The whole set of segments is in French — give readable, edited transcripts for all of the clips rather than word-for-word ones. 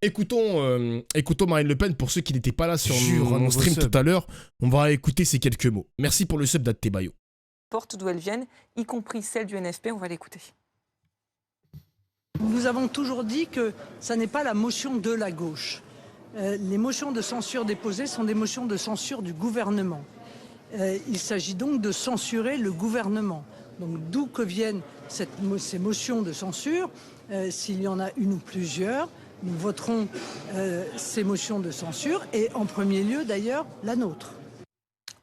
Écoutons Marine Le Pen pour ceux qui n'étaient pas là sur mon stream sub. tout à l'heure. On va écouter ces quelques mots. Merci pour le sub d'Attebayo. Porte d'où elles viennent, y compris celle du NFP, on va l'écouter. Nous avons toujours dit que ça n'est pas la motion de la gauche. Les motions de censure déposées sont des motions de censure du gouvernement. Il s'agit donc de censurer le gouvernement. Donc d'où que viennent ces motions de censure, s'il y en a une ou plusieurs, nous voterons ces motions de censure et en premier lieu d'ailleurs la nôtre.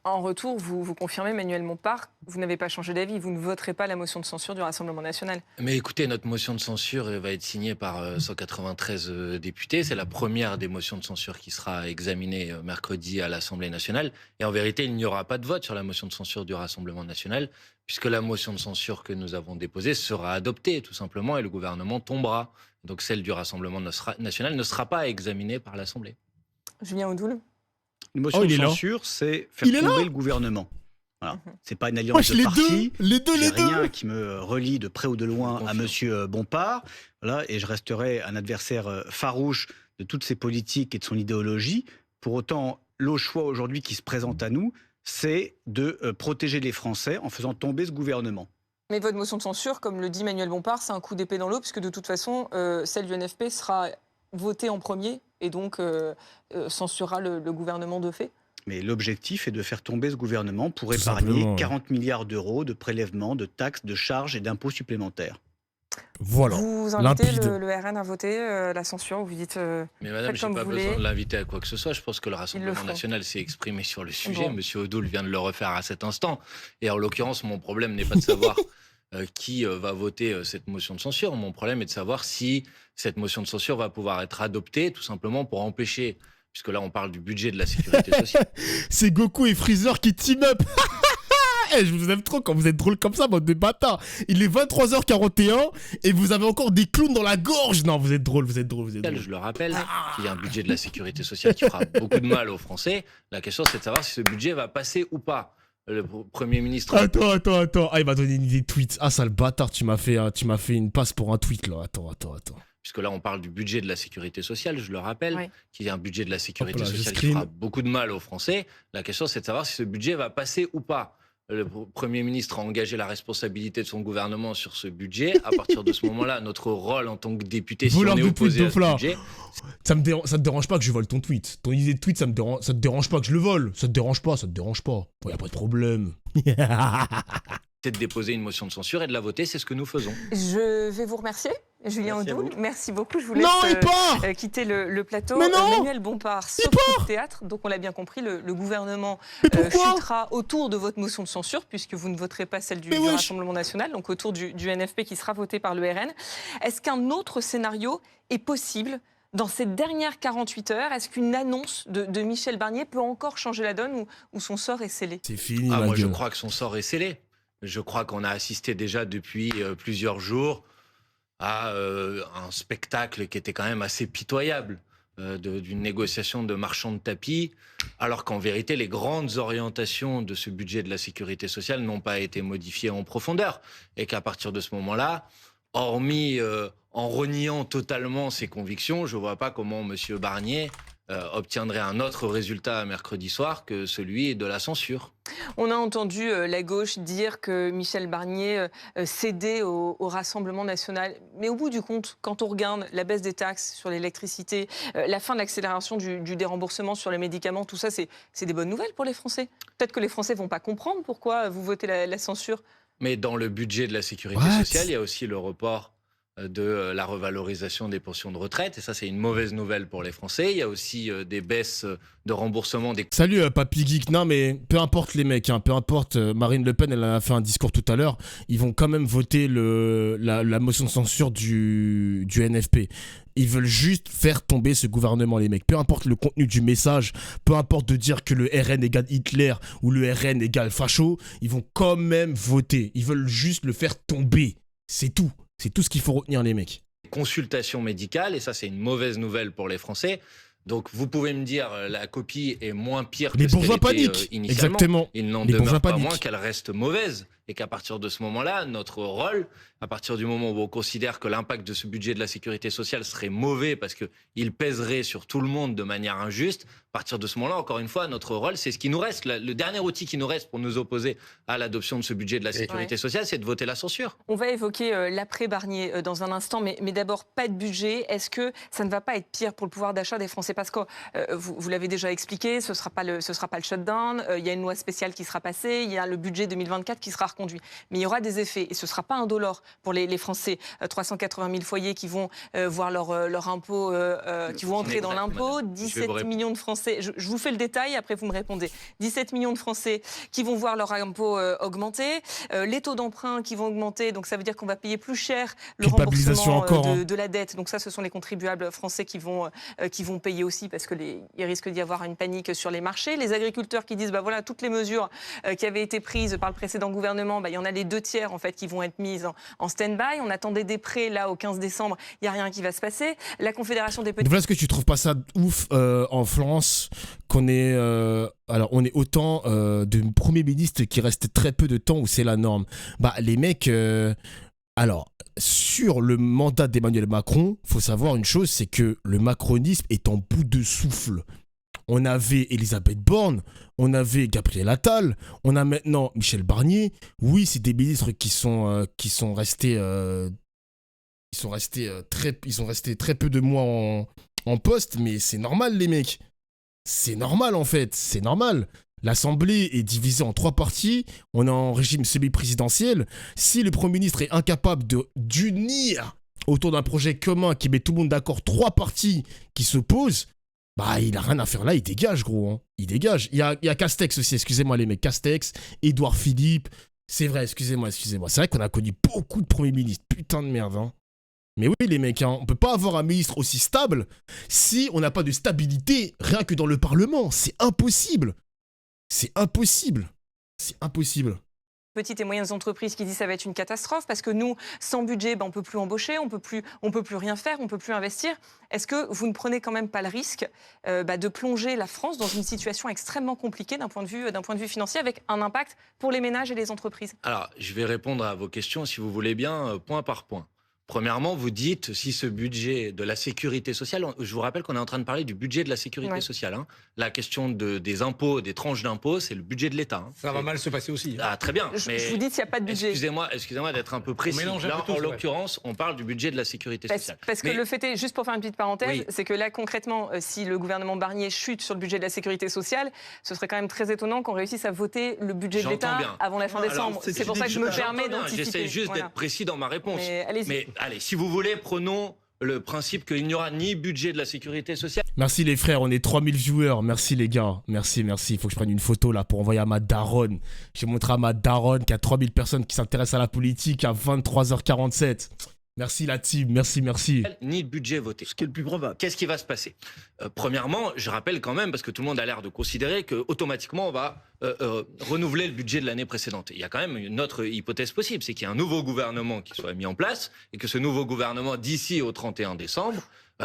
En retour, vous confirmez, Manuel Bompard, vous n'avez pas changé d'avis, vous ne voterez pas la motion de censure du Rassemblement national. Mais écoutez, notre motion de censure va être signée par 193 députés. C'est la première des motions de censure qui sera examinée mercredi à l'Assemblée nationale. Et en vérité, il n'y aura pas de vote sur la motion de censure du Rassemblement national, puisque la motion de censure que nous avons déposée sera adoptée, tout simplement, et le gouvernement tombera. Donc celle du Rassemblement national ne sera pas examinée par l'Assemblée. Julien Audoul. Une motion de censure, c'est faire tomber le gouvernement. Voilà. C'est pas une alliance de partis. Les deux. Rien qui me relie de près ou de loin à Monsieur Bompard. Voilà, et je resterai un adversaire farouche de toutes ses politiques et de son idéologie. Pour autant, le choix aujourd'hui qui se présente à nous, c'est de protéger les Français en faisant tomber ce gouvernement. Mais votre motion de censure, comme le dit Manuel Bompard, c'est un coup d'épée dans l'eau, puisque de toute façon, celle du NFP sera votée en premier et donc censurera le gouvernement de fait. Mais l'objectif est de faire tomber ce gouvernement pour épargner 40 milliards d'euros de prélèvements, de taxes, de charges et d'impôts supplémentaires. Voilà. Vous invitez le RN à voter la censure, ou vous dites mais madame, je n'ai pas besoin de l'inviter à quoi que ce soit. Je pense que le Rassemblement national s'est exprimé sur le sujet. Monsieur Audoul vient de le refaire à cet instant. Et en l'occurrence, mon problème n'est pas de savoir qui va voter cette motion de censure. Mon problème est de savoir si cette motion de censure va pouvoir être adoptée, tout simplement pour empêcher, puisque là on parle du budget de la sécurité sociale. C'est Goku et Freezer qui team up. Je vous aime trop quand vous êtes drôle comme ça, bande de bâtards. Il est 23h41 et vous avez encore des clowns dans la gorge. Non, vous êtes drôle. Je le rappelle, qu'il y a un budget de la sécurité sociale qui fera beaucoup de mal aux Français. La question, c'est de savoir si ce budget va passer ou pas. Le Premier ministre... Attends. Ah, il m'a donné une idée de tweet. Ah, sale bâtard, tu m'as fait une passe pour un tweet, là. Attends. Puisque là, on parle du budget de la sécurité sociale, je le rappelle, qu'il y a un budget de la sécurité sociale qui screen. fera beaucoup de mal aux Français. La question, c'est de savoir si ce budget va passer ou pas. Le Premier ministre a engagé la responsabilité de son gouvernement sur ce budget. À partir de ce moment-là, notre rôle en tant que député, si on est opposé à ce budget... Ça te dérange pas que je vole ton tweet. Ton idée de tweet, ça te dérange pas que je le vole. Ça te dérange pas. Y a pas de problème. C'est de déposer une motion de censure et de la voter, c'est ce que nous faisons. Je vais vous remercier, Julien Audoul. Merci beaucoup. Je vous laisse quitter le plateau. Manuel Bompard, sauf coup de théâtre. Donc on l'a bien compris, le gouvernement chutera autour de votre motion de censure, puisque vous ne voterez pas celle du Rassemblement national, donc autour du NFP qui sera voté par le RN. Est-ce qu'un autre scénario est possible dans ces dernières 48 heures? Est-ce qu'une annonce de Michel Barnier peut encore changer la donne ou son sort est scellé? C'est fini, moi, je crois que son sort est scellé. Je crois qu'on a assisté déjà depuis plusieurs jours à un spectacle qui était quand même assez pitoyable, d'une négociation de marchand de tapis, alors qu'en vérité, les grandes orientations de ce budget de la sécurité sociale n'ont pas été modifiées en profondeur. Et qu'à partir de ce moment-là, hormis en reniant totalement ses convictions, je ne vois pas comment M. Barnier obtiendrait un autre résultat mercredi soir que celui de la censure. On a entendu la gauche dire que Michel Barnier cédait au Rassemblement national. Mais au bout du compte, quand on regarde la baisse des taxes sur l'électricité, la fin de l'accélération du déremboursement sur les médicaments, tout ça, c'est des bonnes nouvelles pour les Français. Peut-être que les Français ne vont pas comprendre pourquoi vous votez la censure. Mais dans le budget de la sécurité sociale, il y a aussi le report de la revalorisation des pensions de retraite. Et ça, c'est une mauvaise nouvelle pour les Français. Il y a aussi des baisses de remboursement des... Salut, Papy Geek. Non, mais peu importe les mecs, peu importe. Marine Le Pen, elle en a fait un discours tout à l'heure. Ils vont quand même voter la motion de censure du NFP. Ils veulent juste faire tomber ce gouvernement, les mecs. Peu importe le contenu du message, peu importe de dire que le RN égale Hitler ou le RN égale facho, ils vont quand même voter. Ils veulent juste le faire tomber. C'est tout. C'est tout ce qu'il faut retenir, les mecs. Consultation médicale, et ça, c'est une mauvaise nouvelle pour les Français. Donc, vous pouvez me dire, la copie est moins pire que ce qu'elle était initialement. Exactement. Il n'en demeure pas moins qu'elle reste mauvaise. et qu'à partir de ce moment-là, notre rôle, à partir du moment où on considère que l'impact de ce budget de la sécurité sociale serait mauvais parce qu'il pèserait sur tout le monde de manière injuste, à partir de ce moment-là, encore une fois, notre rôle, c'est ce qui nous reste. Le dernier outil qui nous reste pour nous opposer à l'adoption de ce budget de la sécurité sociale, c'est de voter la censure. On va évoquer l'après-Barnier dans un instant, mais d'abord, pas de budget. Est-ce que ça ne va pas être pire pour le pouvoir d'achat des Français? Parce que vous l'avez déjà expliqué, ce ne sera pas le shutdown, il y a une loi spéciale qui sera passée, il y a le budget 2024 qui sera reconduit. Mais il y aura des effets, et ce ne sera pas indolore pour les Français. 380 000 foyers qui vont voir leur impôt, qui vont entrer dans l'impôt, 17 millions de Français. Je vous fais le détail, après vous me répondez. 17 millions de Français qui vont voir leur impôt augmenter, les taux d'emprunt qui vont augmenter, donc ça veut dire qu'on va payer plus cher le remboursement de la dette. Donc ça, ce sont les contribuables français qui vont payer aussi parce qu'il risque d'y avoir une panique sur les marchés. Les agriculteurs qui disent, voilà, toutes les mesures qui avaient été prises par le précédent gouvernement, il y en a les 2/3 en fait qui vont être mises en stand-by. On attendait des prêts là au 15 décembre, il n'y a rien qui va se passer. La Confédération des petits... Voilà, est-ce que tu trouves pas ça ouf en France qu'on est on est autant de premiers ministres qui restent très peu de temps où c'est la norme. Les mecs alors sur le mandat d'Emmanuel Macron, faut savoir une chose, c'est que le macronisme est en bout de souffle. On avait Elisabeth Borne, on avait Gabriel Attal, on a maintenant Michel Barnier. Oui, c'est des ministres qui sont restés très peu de mois en poste, mais c'est normal les mecs. C'est normal en fait, c'est normal. L'Assemblée est divisée en 3 parties, on est en régime semi-présidentiel. Si le Premier ministre est incapable d'unir autour d'un projet commun qui met tout le monde d'accord, 3 partis qui s'opposent, il a rien à faire là, il dégage gros, hein. Il dégage. Il y a Castex aussi, excusez-moi les mecs, Castex, Édouard Philippe, c'est vrai, excusez-moi. C'est vrai qu'on a connu beaucoup de premiers ministres, putain de merde, hein. Mais oui les mecs, on peut pas avoir un ministre aussi stable si on n'a pas de stabilité rien que dans le Parlement. C'est impossible. C'est impossible. Petites et moyennes entreprises qui disent que ça va être une catastrophe parce que nous, sans budget, on ne peut plus embaucher, on peut plus rien faire, on ne peut plus investir. Est-ce que vous ne prenez quand même pas le risque de plonger la France dans une situation extrêmement compliquée d'un point de vue financier avec un impact pour les ménages et les entreprises? Alors, je vais répondre à vos questions, si vous voulez bien, point par point. Premièrement, vous dites si ce budget de la sécurité sociale, je vous rappelle qu'on est en train de parler du budget de la sécurité sociale. Hein. La question des impôts, des tranches d'impôts, c'est le budget de l'État. Hein. Ça va mal se passer aussi. Ah, très bien. Je vous dis s'il n'y a pas de budget. Excusez-moi d'être un peu précis. Là, en l'occurrence, on parle du budget de la sécurité sociale. Parce que le fait est, juste pour faire une petite parenthèse, c'est que là, concrètement, si le gouvernement Barnier chute sur le budget de la sécurité sociale, ce serait quand même très étonnant qu'on réussisse à voter le budget de l'État avant la fin décembre. C'est pour ça que je me permets d'anticiper. J'essaie juste d'être précis dans ma réponse. Mais allez, si vous voulez, prenons le principe qu'il n'y aura ni budget de la sécurité sociale. Merci les frères, on est 3000 viewers. Merci les gars. Merci. Il faut que je prenne une photo là pour envoyer à ma daronne. J'ai montré à ma daronne qu'il y a 3000 personnes qui s'intéressent à la politique à 23h47. Merci la team, merci. Ni de budget voté. Ce qui est le plus probable. Qu'est-ce qui va se passer? Premièrement, je rappelle quand même, parce que tout le monde a l'air de considérer qu'automatiquement on va renouveler le budget de l'année précédente. Il y a quand même une autre hypothèse possible, c'est qu'il y a un nouveau gouvernement qui soit mis en place et que ce nouveau gouvernement, d'ici au 31 décembre,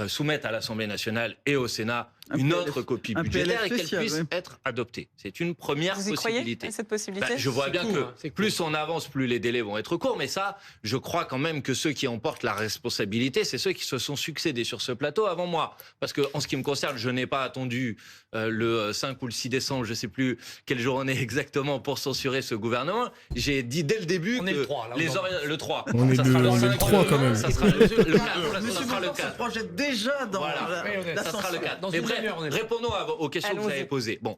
soumette à l'Assemblée nationale et au Sénat une autre copie budgétaire et qu'elle puisse être adoptée. C'est une première possibilité. Vous y croyez à cette possibilité? Je vois bien que plus on avance, plus les délais vont être courts, mais ça, je crois quand même que ceux qui en portent la responsabilité, c'est ceux qui se sont succédés sur ce plateau avant moi. Parce que en ce qui me concerne, je n'ai pas attendu le 5 ou le 6 décembre, je ne sais plus quel jour on est exactement pour censurer ce gouvernement. J'ai dit dès le début que le 3. Le 3. On est le 3 quand même. Ça sera le 4. Ça sera le 4. Projette déjà dans ça sera le 4. Mais bref, répondons aux questions que vous avez posées. Bon,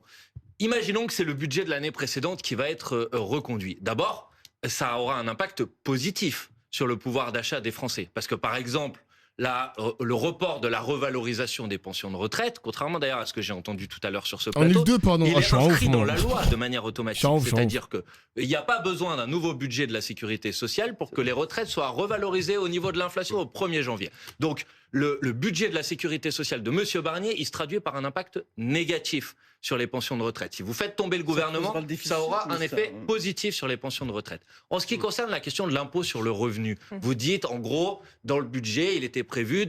imaginons que c'est le budget de l'année précédente qui va être reconduit. D'abord, ça aura un impact positif sur le pouvoir d'achat des Français. Parce que par exemple, le report de la revalorisation des pensions de retraite, contrairement d'ailleurs à ce que j'ai entendu tout à l'heure sur ce plateau, il est inscrit dans la loi de manière automatique. C'est-à-dire qu'il n'y a pas besoin d'un nouveau budget de la sécurité sociale pour que les retraites soient revalorisées au niveau de l'inflation au 1er janvier. Donc, le budget de la sécurité sociale de M. Barnier, il se traduit par un impact négatif sur les pensions de retraite. Si vous faites tomber le gouvernement, ça aura un effet positif sur les pensions de retraite. En ce qui concerne la question de l'impôt sur le revenu, vous dites, en gros, dans le budget, il était prévu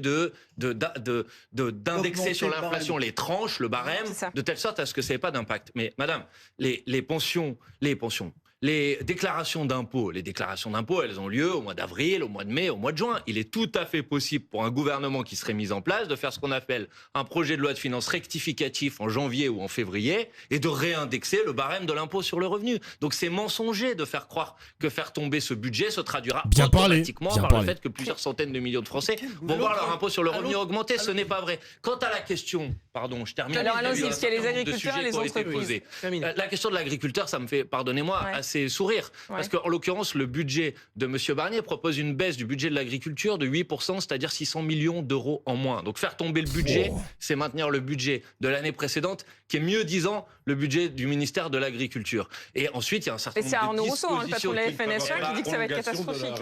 d'indexer sur l'inflation les tranches, le barème, de telle sorte à ce que ça n'ait pas d'impact. Mais madame, les pensions, les déclarations d'impôts, elles ont lieu au mois d'avril, au mois de mai, au mois de juin. Il est tout à fait possible pour un gouvernement qui serait mis en place de faire ce qu'on appelle un projet de loi de finances rectificatif en janvier ou en février et de réindexer le barème de l'impôt sur le revenu. Donc c'est mensonger de faire croire que faire tomber ce budget se traduira automatiquement par le fait que plusieurs centaines de millions de Français vont voir leur impôt sur le revenu augmenter. Ce n'est pas vrai. Quant à la question, pardon, je termine. Alors allons-y, parce qu'il y a les agriculteurs et les entreprises. La question de l'agriculteur, ça me fait, pardonnez-moi, assez sourire. Parce qu'en l'occurrence, le budget de M. Barnier propose une baisse du budget de l'agriculture de 8%, c'est-à-dire 600 millions d'euros en moins. Donc faire tomber le budget, c'est maintenir le budget de l'année précédente, qui est mieux disant le budget du ministère de l'Agriculture. Et ensuite, il y a un certain nombre de dispositions... C'est Arnaud Rousseau, le patron de la FNSEA, qui dit que ça va être catastrophique.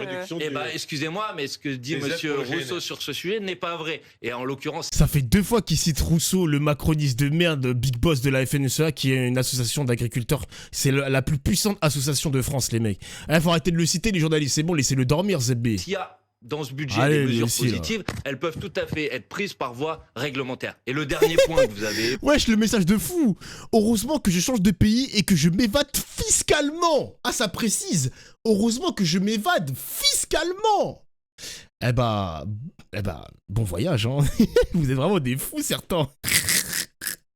Excusez-moi, mais ce que dit M. Rousseau sur ce sujet n'est pas vrai. Et en l'occurrence... Ça fait 2 fois qu'il cite Rousseau, le macroniste de merde, big boss de la FNSEA, qui est une association d'agriculteurs. C'est la plus puissante association de France, les mecs. Il faut arrêter de le citer, les journalistes. C'est bon, laissez-le dormir, ZB. S'il y a dans ce budget des mesures positives, elles peuvent tout à fait être prises par voie réglementaire. Et le dernier point que vous avez... Wesh, le message de fou. Heureusement que je change de pays et que je m'évade fiscalement. Ah, ça précise. Heureusement que je m'évade fiscalement. Eh bah, bon voyage, hein. Vous êtes vraiment des fous, certains.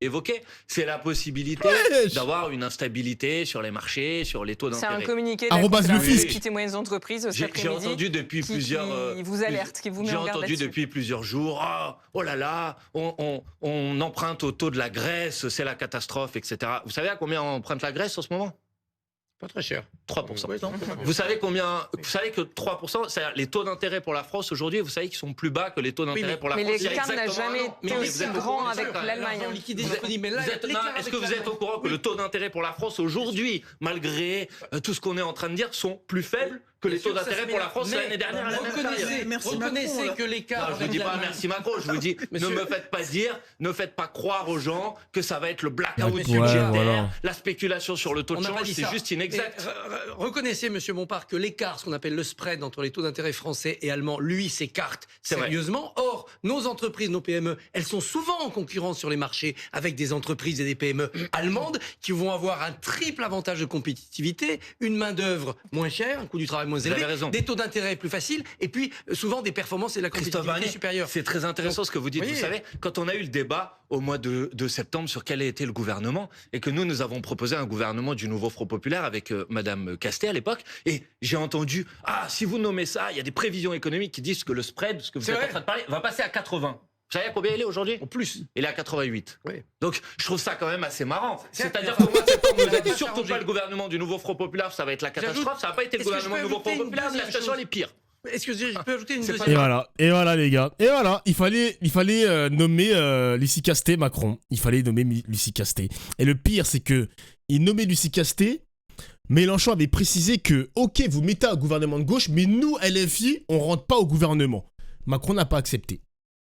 Évoqué, c'est la possibilité d'avoir une instabilité sur les marchés, sur les taux d'intérêt. C'est un communiqué de la Petites et moyennes entreprises cet après-midi. J'ai entendu depuis qui vous alerte, qui vous met en garde là-dessus. J'ai entendu depuis plusieurs jours, oh là là, on emprunte au taux de la Grèce, c'est la catastrophe, etc. Vous savez à combien on emprunte la Grèce en ce moment ? Pas très cher. 3%. Vous savez que 3%, c'est-à-dire les taux d'intérêt pour la France aujourd'hui, vous savez qu'ils sont plus bas que les taux d'intérêt pour la France. Mais l'écart n'a jamais été aussi grand avec l'Allemagne. Est-ce que vous êtes au courant que le taux d'intérêt pour la France aujourd'hui, malgré tout ce qu'on est en train de dire, sont plus faibles que les taux d'intérêt pour la France l'année dernière à la même période? Reconnaissez que l'écart... Je vous dis pas merci Macron, je vous dis ne me faites pas dire, ne faites pas croire aux gens que ça va être le blackout budgétaire, la spéculation sur le taux de change, c'est juste inexact. Reconnaissez, monsieur Bompard, que l'écart, ce qu'on appelle le spread entre les taux d'intérêt français et allemands, lui, s'écarte sérieusement. Or, nos entreprises, nos PME, elles sont souvent en concurrence sur les marchés avec des entreprises et des PME allemandes qui vont avoir un triple avantage de compétitivité, une main-d'œuvre moins chère, un coût du travail moins élevé, des taux d'intérêt plus faciles, et puis souvent des performances et de la compétitivité supérieure. C'est très intéressant ce que vous dites. Vous savez, quand on a eu le débat au mois de septembre sur quel était le gouvernement, et que nous avons proposé un gouvernement du nouveau Front Populaire avec Madame Castet à l'époque, et j'ai entendu, si vous nommez ça, il y a des prévisions économiques qui disent que le spread, ce que vous êtes en train de parler, va passer à 80. Vous savez à combien il est aujourd'hui ? En plus. Il est à 88. Oui. Donc, je trouve ça quand même assez marrant. C'est-à-dire qu'au mois de septembre, on nous a dit surtout pas le gouvernement du nouveau Front Populaire, ça va être la catastrophe. Ça n'a pas été le gouvernement du nouveau Front Populaire, la situation elle est pire. Est-ce que je peux ajouter une deuxième... Et voilà les gars. Et voilà, il fallait nommer Lucie Castet Macron. Il fallait nommer Lucie Castet. Et le pire, c'est que il nommait Lucie Castet. Mélenchon avait précisé que, ok, vous mettez un gouvernement de gauche, mais nous, LFI, on rentre pas au gouvernement. Macron n'a pas accepté.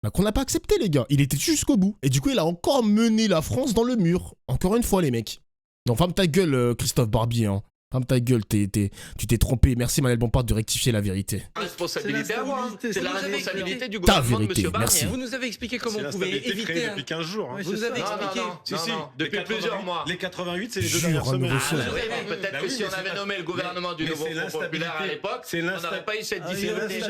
Macron n'a pas accepté, les gars. Il était jusqu'au bout. Et du coup, il a encore mené la France dans le mur. Encore une fois, les mecs. Donc, ferme ta gueule, Christophe Barbier, hein. Ferme ta gueule, tu t'es trompé. Merci Manuel Bompard de rectifier la vérité. Responsabilité à moi. C'est la responsabilité du gouvernement de M. Barnier. Vous nous avez expliqué comment on pouvait éviter... depuis 15 jours. Vous nous avez expliqué... Non, depuis plusieurs mois. Les 88, c'est les 2 dernières semaines. Peut-être que si on avait nommé le gouvernement du nouveau Front Populaire à l'époque, on n'aurait pas eu cette difficulté.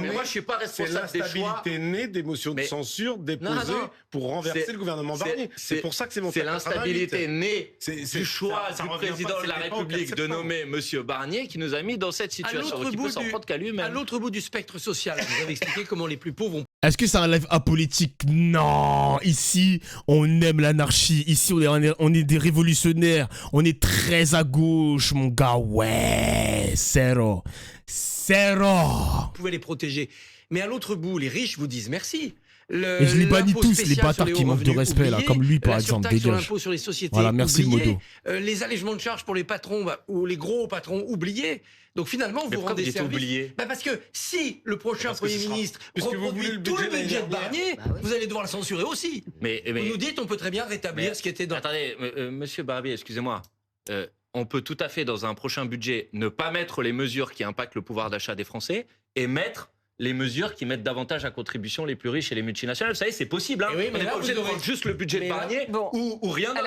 Mais moi, je suis pas responsable des choix. C'est l'instabilité née des motions de censure déposées pour renverser le gouvernement Barnier. C'est pour ça que c'est monté à 88. C'est l'instabilité née du choix du président de la République de nommer M. Barnier qui nous a mis dans cette situation. Qui peut s'en prendre qu'à lui-même. À l'autre bout du spectre social, vous avez expliqué comment les plus pauvres ont... Est-ce que ça relève apolitique? Non. Ici, on aime l'anarchie. Ici, on est des révolutionnaires. On est très à gauche, mon gars. Ouais, zéro. Vous pouvez les protéger. Mais à l'autre bout, les riches vous disent merci. Et je les bannis tous, les bâtards qui manquent de respect, là, comme lui, par exemple. Dégage. Sur l'impôt sur les sociétés, voilà, merci le modo. Les allègements de charges pour les patrons, ou les gros patrons, oubliés. Donc finalement, vous rendez service. Parce que si le prochain Premier ministre reproduit tout le budget de Barnier, vous allez devoir le censurer aussi. Mais vous nous dites, on peut très bien rétablir ce qui était dans... Attendez, monsieur Barbier, excusez-moi. On peut tout à fait, dans un prochain budget, ne pas mettre les mesures qui impactent le pouvoir d'achat des Français et mettre les mesures qui mettent davantage à contribution les plus riches et les multinationales. Vous savez, c'est possible. Hein. Oui, on n'est pas obligé de prendre juste le budget de Barnier ou rien d'autre.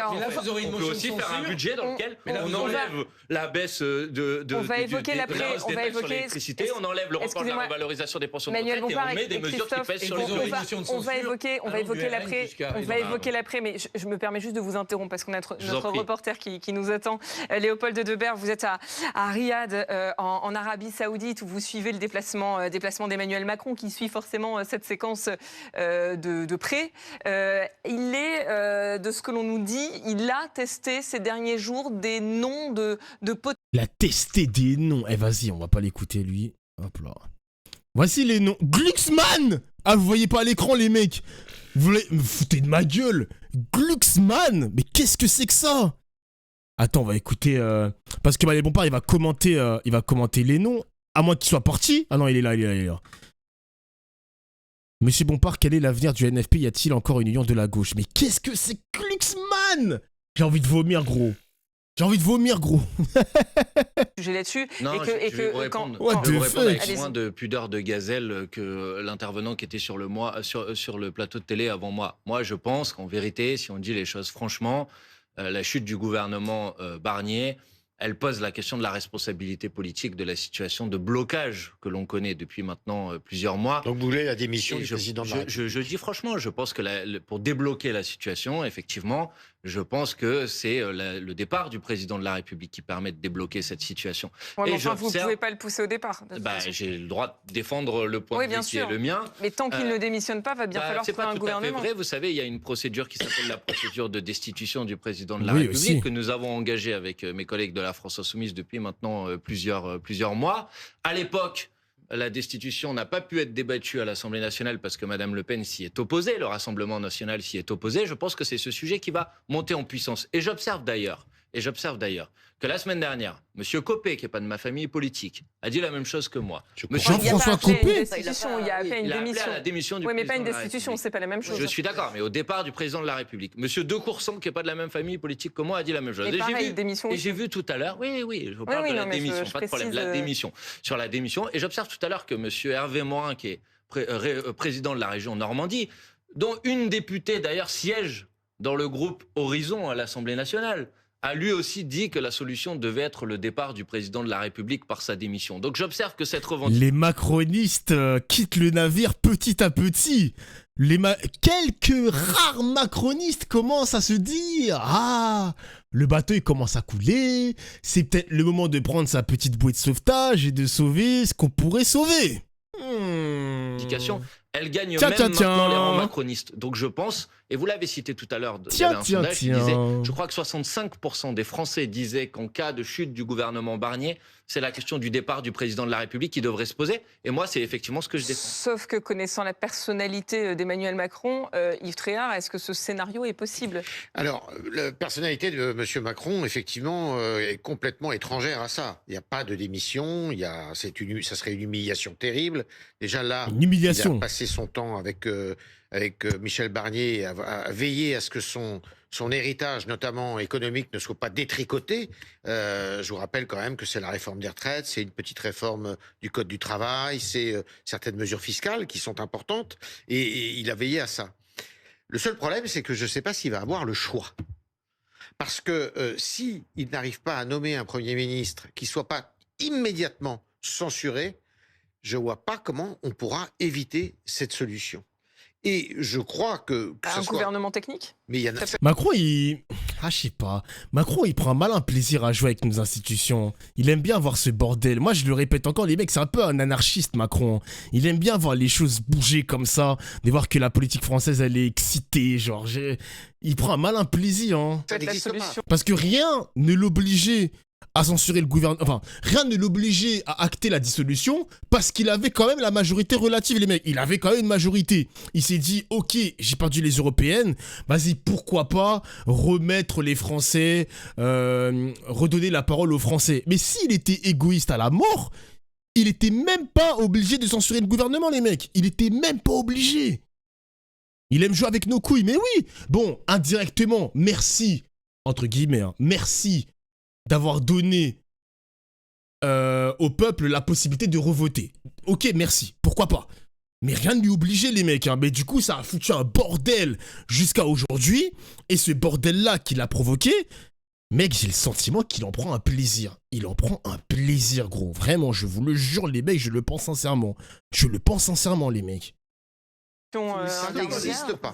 On peut aussi faire un budget dans lequel on enlève la baisse de l'électricité, on enlève le report de la revalorisation des pensions de retraite et on met des mesures qui pèsent sur les plus riches. On va évoquer l'après, mais je me permets juste de vous interrompre parce qu'on a notre reporter qui nous attend. Léopold Debert, vous êtes à Riyad, en Arabie Saoudite, où vous suivez le déplacement d'Emmanuel Macron, qui suit forcément cette séquence de près. Il est, de ce que l'on nous dit, il a testé ces derniers jours des noms de Il a testé des noms. Eh vas-y, on va pas l'écouter lui. Hop là. Voici les noms. Glucksmann. Ah, vous voyez pas à l'écran les mecs. Vous foutez de ma gueule. Glucksmann. Mais qu'est-ce que c'est que ça? Attends, on va écouter... Parce que Emmanuel Bompard, il va commenter les noms. À moins qu'il soit parti. Ah non, il est là. Monsieur Bompard, quel est l'avenir du NFP? Y a-t-il encore une union de la gauche? Mais qu'est-ce que c'est que Glucksmann? J'ai envie de vomir, gros. Sujet là-dessus. Je vais vous répondre avec moins de pudeur de gazelle que l'intervenant qui était sur le plateau de télé avant moi. Moi, je pense qu'en vérité, si on dit les choses franchement, la chute du gouvernement Barnier, elle pose la question de la responsabilité politique de la situation de blocage que l'on connaît depuis maintenant plusieurs mois. Donc vous voulez la démission du président de la République? Je dis franchement, je pense que pour débloquer la situation, effectivement, je pense que c'est le départ du président de la République qui permet de débloquer cette situation. Ouais, enfin, vous ne pouvez pas le pousser au départ. J'ai le droit de défendre le point de vue qui est le mien. Mais tant qu'il ne démissionne pas, va bien falloir trouver un gouvernement. C'est pas tout à fait vrai. Vous savez, il y a une procédure qui s'appelle la procédure de destitution du président de la République que nous avons engagée avec mes collègues de la France Insoumise depuis maintenant plusieurs mois. À l'époque, la destitution n'a pas pu être débattue à l'Assemblée nationale parce que Mme Le Pen s'y est opposée, le Rassemblement national s'y est opposé. Je pense que c'est ce sujet qui va monter en puissance. Et j'observe d'ailleurs que la semaine dernière, M. Copé, qui n'est pas de ma famille politique, a dit la même chose que moi. Jean-François Copé, il a appelé une démission. À la démission du oui, mais président pas une destitution, c'est pas la même chose. Je suis d'accord, mais au départ du président de la République, M. De Courson, qui n'est pas de la même famille politique que moi, a dit la même chose. Et j'ai vu tout à l'heure, je vous parle de la démission, pas de problème, la démission. Sur la démission, et j'observe tout à l'heure que M. Hervé Morin, qui est président de la région Normandie, dont une députée d'ailleurs siège dans le groupe Horizon à l'Assemblée nationale, a lui aussi dit que la solution devait être le départ du président de la République par sa démission. Donc j'observe que cette revendication... Les macronistes quittent le navire petit à petit. Quelques rares macronistes commencent à se dire « Ah, le bateau il commence à couler, c'est peut-être le moment de prendre sa petite bouée de sauvetage et de sauver ce qu'on pourrait sauver. » Elle gagne maintenant les rangs macronistes. Donc je pense, et vous l'avez cité tout à l'heure, il y avait un sondage qui disait, je crois que 65% des Français disaient qu'en cas de chute du gouvernement Barnier, c'est la question du départ du président de la République qui devrait se poser. Et moi, c'est effectivement ce que je défends. Sauf que connaissant la personnalité d'Emmanuel Macron, Yves Tréhard, est-ce que ce scénario est possible? Alors, la personnalité de M. Macron, effectivement, est complètement étrangère à ça. Il n'y a pas de démission, ça serait une humiliation terrible. Déjà là, il a passé son temps avec Michel Barnier à veiller à ce que son héritage, notamment économique, ne soit pas détricoté. Je vous rappelle quand même que c'est la réforme des retraites, c'est une petite réforme du Code du travail, c'est certaines mesures fiscales qui sont importantes, et il a veillé à ça. Le seul problème, c'est que je ne sais pas s'il va avoir le choix. Parce que s'il n'arrive pas à nommer un Premier ministre qui ne soit pas immédiatement censuré, je ne vois pas comment on pourra éviter cette solution. Et je crois que un gouvernement technique. Mais il y en a... Macron, je sais pas. Macron, il prend un malin plaisir à jouer avec nos institutions. Il aime bien voir ce bordel. Moi, je le répète encore, les mecs, c'est un peu un anarchiste, Macron. Il aime bien voir les choses bouger comme ça, de voir que la politique française, elle est excitée, genre... Il prend un malin plaisir, hein. Parce que rien ne l'obligeait à censurer le gouvernement, enfin, rien ne l'obligeait à acter la dissolution parce qu'il avait quand même la majorité relative, les mecs. Il avait quand même une majorité. Il s'est dit, ok, j'ai perdu les européennes, vas-y, pourquoi pas remettre les Français, redonner la parole aux Français. Mais s'il était égoïste à la mort, il était même pas obligé de censurer le gouvernement, les mecs. Il était même pas obligé. Il aime jouer avec nos couilles, mais oui. Bon, indirectement, merci, entre guillemets, hein, merci d'avoir donné au peuple la possibilité de revoter. Ok, merci. Pourquoi pourquoi pas. Mais rien ne lui obligeait, les mecs. Mais du coup, ça a foutu un bordel jusqu'à aujourd'hui. Et ce bordel-là qu'il a provoqué, mec, j'ai le sentiment qu'il en prend un plaisir. Il en prend un plaisir, gros. Vraiment, je vous le jure, les mecs, je le pense sincèrement. Je le pense sincèrement, les mecs. Ça n'existe pas.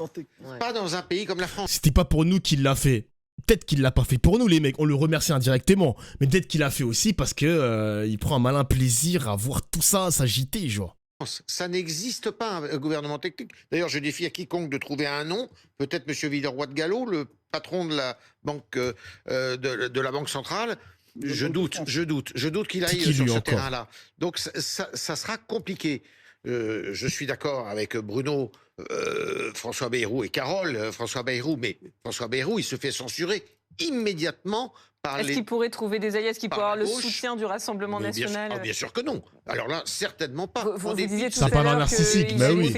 Pas dans un pays comme la France. C'était pas pour nous qu'il l'a fait. Peut-être qu'il l'a pas fait pour nous, les mecs. On le remercie indirectement. Mais peut-être qu'il l'a fait aussi parce que il prend un malin plaisir à voir tout ça s'agiter, genre. Ça n'existe pas, un gouvernement technique. D'ailleurs, je défie à quiconque de trouver un nom. Peut-être M. Villeroy de Gallo, le patron de la banque, de la Banque centrale. Je doute qu'il aille sur ce terrain-là. Donc, ça sera compliqué. Je suis d'accord avec Bruno, François Bayrou et Carole, François Bayrou, mais François Bayrou, il se fait censurer immédiatement par Est-ce qu'il pourrait trouver des alliés? Est-ce qu'il pourrait avoir le soutien du Rassemblement national? Bien sûr que non. Alors là, certainement pas. Vous disiez tout à l'heure narcissique, mais oui.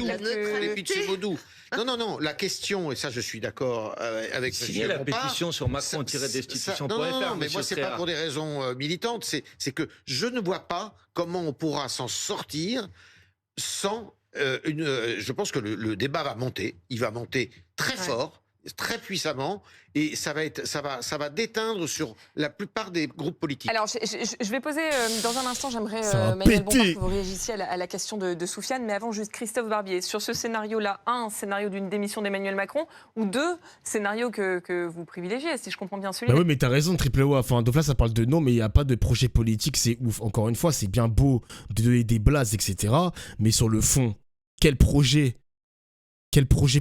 Non. La question, et ça je suis d'accord avec signer la pétition sur Macron-destitution.fr. Non, mais moi c'est pas pour des raisons militantes. C'est que je ne vois pas comment on pourra s'en sortir sans je pense que le débat va monter. Il va monter très fort, très puissamment, et ça va déteindre sur la plupart des groupes politiques. Alors, je vais poser dans un instant, j'aimerais, Manuel Bompard, que vous réagissiez à la question de Soufiane, mais avant, juste Christophe Barbier, sur ce scénario-là, un scénario d'une démission d'Emmanuel Macron, ou deux scénarios que vous privilégiez, si je comprends bien celui-là. Bah oui, mais t'as raison, Triple O. Enfin, donc là, ça parle de non, mais il n'y a pas de projet politique, c'est ouf. Encore une fois, c'est bien beau de donner des blases, etc. Mais sur le fond, quel projet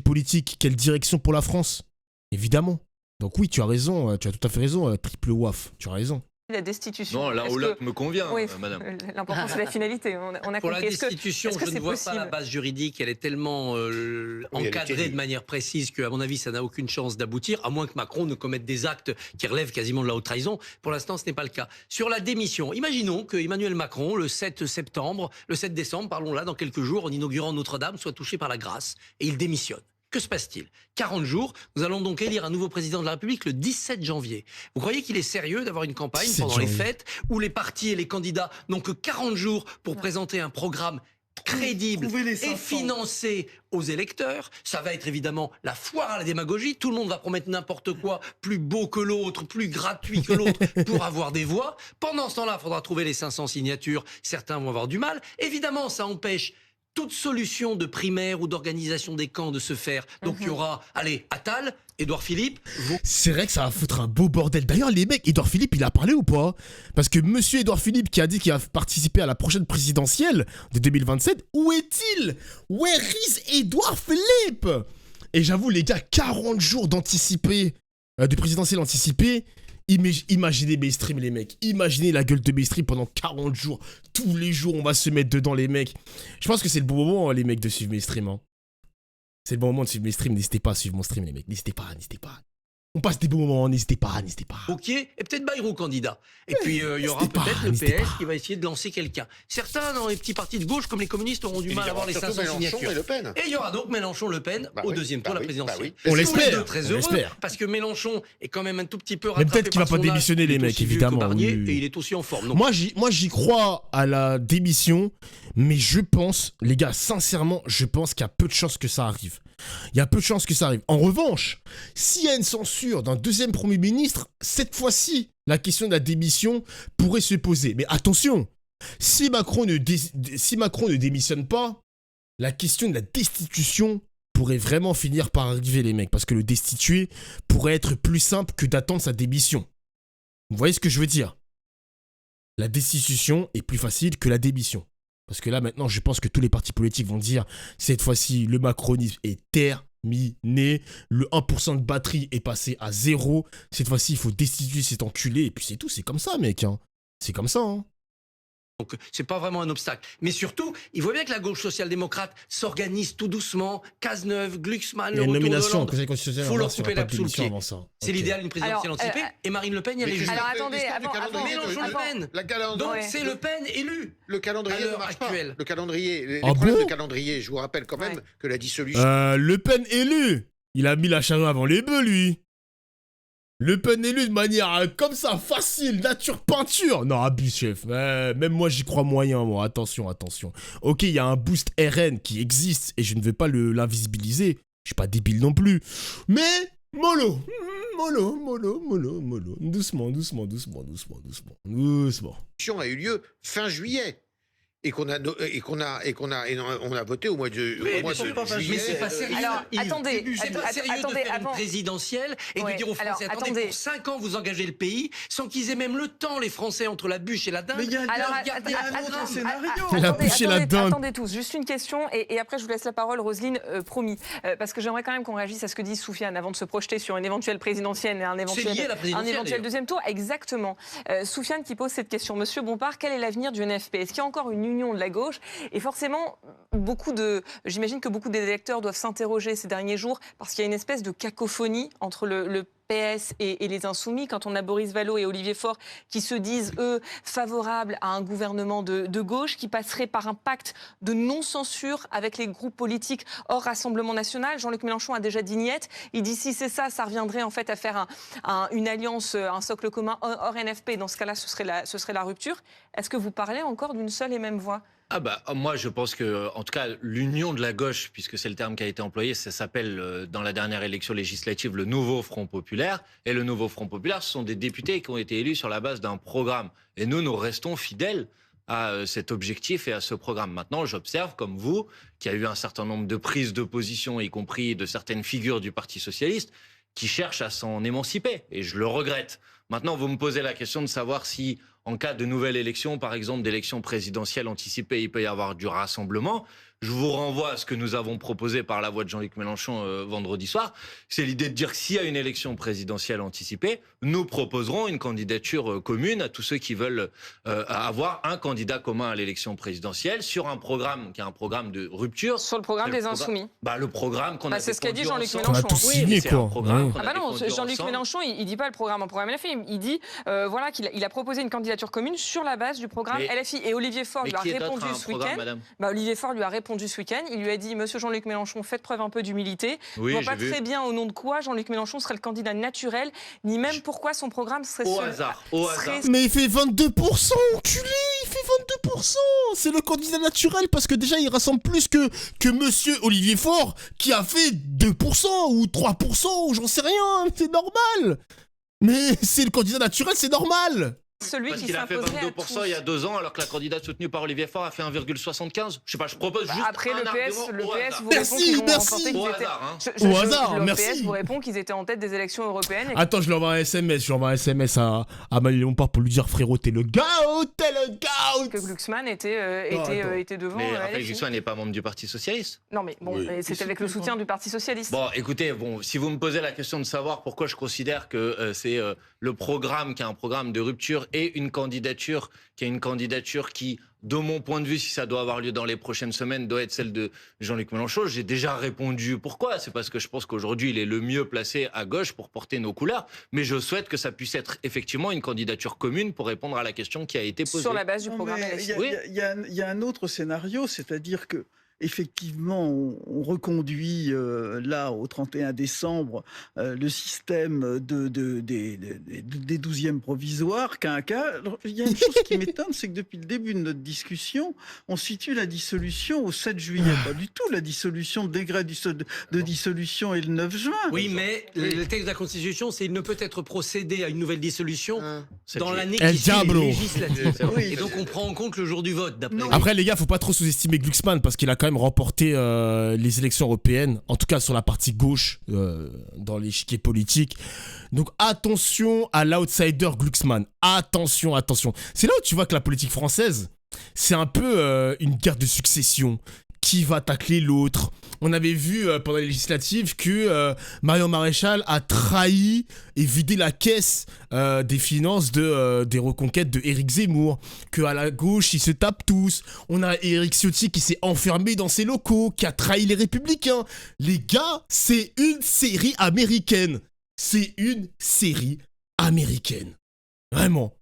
politique, quelle direction pour la France? Évidemment. Donc oui, tu as raison, tu as tout à fait raison, Triple WAF, tu as raison. La destitution. Non, la HOLOC me convient, madame. L'important, c'est la finalité. On a pour compris. la destitution, je ne vois pas la base juridique. Elle est tellement encadrée de manière précise qu'à mon avis, ça n'a aucune chance d'aboutir, à moins que Macron ne commette des actes qui relèvent quasiment de la haute trahison. Pour l'instant, ce n'est pas le cas. Sur la démission, imaginons que Emmanuel Macron, le 7 décembre, parlons là, dans quelques jours, en inaugurant Notre-Dame, soit touché par la grâce et il démissionne. Que se passe-t-il? 40 jours, nous allons donc élire un nouveau président de la République le 17 janvier. Vous croyez qu'il est sérieux d'avoir une campagne pendant les fêtes où les partis et les candidats n'ont que 40 jours pour présenter un programme crédible et financé aux électeurs? Ça va être évidemment la foire à la démagogie. Tout le monde va promettre n'importe quoi, plus beau que l'autre, plus gratuit que l'autre, pour avoir des voix. Pendant ce temps-là, il faudra trouver les 500 signatures. Certains vont avoir du mal. Évidemment, ça empêche toute solution de primaire ou d'organisation des camps de se faire. Donc il y aura, allez, Attal, Édouard Philippe. C'est vrai que ça va foutre un beau bordel. D'ailleurs, les mecs, Édouard Philippe, il a parlé ou pas? Parce que monsieur Édouard Philippe qui a dit qu'il va participer à la prochaine présidentielle de 2027, où est-il? Where is Édouard Philippe? Et j'avoue, les gars, 40 jours d'anticiper, de présidentielle anticipée. Imaginez Mainstream, les mecs. Imaginez la gueule de Mainstream pendant 40 jours. Tous les jours, on va se mettre dedans, les mecs. Je pense que c'est le bon moment, les mecs, de suivre Mainstream. Hein. C'est le bon moment de suivre Mainstream. N'hésitez pas à suivre mon stream, les mecs. N'hésitez pas. On passe des bons moments, n'hésitez pas. Ok, et peut-être Bayrou candidat. Et puis il y aura peut-être le PS qui va essayer de lancer quelqu'un. Certains dans les petits partis de gauche, comme les communistes, auront du mal à avoir les 500 signatures. Et il y aura donc Mélenchon-Le Pen au deuxième tour de la présidentielle. On l'espère. Très heureux, parce que Mélenchon est quand même un tout petit peu rattrapé. Mais peut-être qu'il va pas démissionner, les mecs, évidemment. Et il est aussi en forme. Moi, j'y crois à la démission, mais je pense, les gars, sincèrement, je pense qu'il y a peu de chances que ça arrive. En revanche, s'il y a une censure d'un deuxième Premier ministre, cette fois-ci, la question de la démission pourrait se poser. Mais attention, si Macron ne démissionne pas, la question de la destitution pourrait vraiment finir par arriver, les mecs. Parce que le destituer pourrait être plus simple que d'attendre sa démission. Vous voyez ce que je veux dire? La destitution est plus facile que la démission. Parce que là, maintenant, je pense que tous les partis politiques vont dire cette fois-ci, le macronisme est terminé. Le 1% de batterie est passé à 0. Cette fois-ci, il faut destituer cet enculé. Et puis c'est tout, c'est comme ça, mec. Hein. C'est comme ça. Hein. Donc, c'est pas vraiment un obstacle. Mais surtout, il voit bien que la gauche social-démocrate s'organise tout doucement. Cazeneuve, Glucksmann, le retour d'Hollande. Il faut leur couper l'herbe sous le pied. C'est l'idéal d'une présidentielle anticipée. Et Marine Le Pen, il y a les Alors, attendez, Mélenchon-Le Pen. Donc, c'est Le Pen élu. Le calendrier ne marche pas. Le calendrier, les problèmes de calendrier, je vous rappelle quand même que la dissolution... Le Pen élu. Il a mis la charrue avant les bœufs, lui. Le Pen élu de manière comme ça, facile, nature peinture. Non, abuse, chef. Même moi, j'y crois moyen, moi. Attention. Ok, il y a un boost RN qui existe et je ne vais pas l'invisibiliser. Je suis pas débile non plus. Mais, mollo. Doucement. A eu lieu fin juillet. Et on a voté au mois de juillet. Mais c'est pas sérieux. Alors, attendez, c'est pas sérieux de faire une présidentielle et de dire aux Français, attendez, pour 5 ans, vous engagez le pays, sans qu'ils aient même le temps, les Français, entre la bûche et la dinde. Mais il y a un autre scénario. La bûche et la dinde. Attendez tous, juste une question, et après je vous laisse la parole, Roselyne, promis. Parce que j'aimerais quand même qu'on réagisse à ce que dit Soufiane avant de se projeter sur une éventuelle présidentielle et un éventuel deuxième tour. Exactement. Soufiane qui pose cette question. Monsieur Bompard, quel est l'avenir du NFP? Est-ce qu'il y a encore une union de la gauche? Et forcément, j'imagine que beaucoup des électeurs doivent s'interroger ces derniers jours parce qu'il y a une espèce de cacophonie entre le PS et les Insoumis, quand on a Boris Vallaud et Olivier Faure qui se disent, eux, favorables à un gouvernement de gauche qui passerait par un pacte de non-censure avec les groupes politiques hors Rassemblement National. Jean-Luc Mélenchon a déjà dit niette. Il dit si c'est ça, ça reviendrait en fait à faire une alliance, un socle commun hors NFP. Dans ce cas-là, ce serait la rupture. Est-ce que vous parlez encore d'une seule et même voix ? Moi, je pense que, en tout cas, l'union de la gauche, puisque c'est le terme qui a été employé, ça s'appelle, dans la dernière élection législative, le nouveau Front Populaire. Et le nouveau Front Populaire, ce sont des députés qui ont été élus sur la base d'un programme. Et nous restons fidèles à cet objectif et à ce programme. Maintenant, j'observe, comme vous, qu'il y a eu un certain nombre de prises de position, y compris de certaines figures du Parti socialiste, qui cherchent à s'en émanciper. Et je le regrette. Maintenant, vous me posez la question de savoir si, en cas de nouvelle élection, par exemple d'élection présidentielle anticipée, il peut y avoir du rassemblement. Je vous renvoie à ce que nous avons proposé par la voix de Jean-Luc Mélenchon vendredi soir. C'est l'idée de dire que s'il y a une élection présidentielle anticipée, nous proposerons une candidature commune à tous ceux qui veulent avoir un candidat commun à l'élection présidentielle sur un programme qui est un programme de rupture. Sur le programme des Insoumis. Le programme qu'on a c'est ce qu'a dit Jean-Luc On a Mélenchon. tout signé, quoi. Jean-Luc Mélenchon, il dit pas le programme LFI. Il dit qu'il a proposé une candidature commune sur la base du programme LFI. Et Olivier Faure lui a répondu ce week-end. Olivier Faure lui a répondu ce week-end. Il lui a dit, monsieur Jean-Luc Mélenchon, faites preuve un peu d'humilité. Je ne vois pas très bien au nom de quoi Jean-Luc Mélenchon serait le candidat naturel, ni même pourquoi son programme serait au hasard. Mais il fait 22%, enculé. Il fait 22%. C'est le candidat naturel parce que déjà il rassemble plus que monsieur Olivier Faure qui a fait 2% ou 3% ou j'en sais rien. C'est normal. Mais c'est le candidat naturel, c'est normal. Parce qu'il a fait 22% il y a 2 ans, alors que la candidate soutenue par Olivier Faure a fait 1,75. Je sais pas, je propose juste après, un argument le PS vous répond au hasard, merci. Le PS vous répond qu'ils étaient en tête des élections européennes. Attends, je lui envoie un SMS, à Manuel Bompard pour lui dire, frérot, t'es le GOAT. Que Glucksmann était devant. Mais Raphaël Glucksmann n'est pas membre du Parti Socialiste. Non, mais bon, c'était avec le soutien du Parti Socialiste. Bon, écoutez, si vous me posez la question de savoir pourquoi je considère que c'est le programme qui est un programme de rupture et une candidature qui est une candidature qui, de mon point de vue, si ça doit avoir lieu dans les prochaines semaines, doit être celle de Jean-Luc Mélenchon. J'ai déjà répondu pourquoi. C'est parce que je pense qu'aujourd'hui, il est le mieux placé à gauche pour porter nos couleurs. Mais je souhaite que ça puisse être effectivement une candidature commune pour répondre à la question qui a été posée. Sur la base du programme. Il y a un autre scénario, c'est-à-dire que effectivement, on reconduit là au 31 décembre le système des 12e provisoires, quinquas. Il y a une chose qui m'étonne, c'est que depuis le début de notre discussion, on situe la dissolution au 7 juillet. Pas du tout, la dissolution, le décret de dissolution est le 9 juin. Oui, mais le texte de la Constitution, c'est il ne peut être procédé à une nouvelle dissolution dans l'année qui suit les législatives. Et donc on prend en compte le jour du vote. Après les gars, faut pas trop sous-estimer Glucksmann parce qu'il a quand même remporté les élections européennes, en tout cas sur la partie gauche dans l'échiquier politique. Donc attention à l'outsider Glucksmann. Attention. C'est là où tu vois que la politique française, c'est un peu une guerre de succession. Qui va tacler l'autre? On avait vu pendant les législatives que Marion Maréchal a trahi et vidé la caisse des finances des reconquêtes de Éric Zemmour. Qu'à la gauche, ils se tapent tous. On a Éric Ciotti qui s'est enfermé dans ses locaux, qui a trahi les Républicains. Les gars, c'est une série américaine. Vraiment.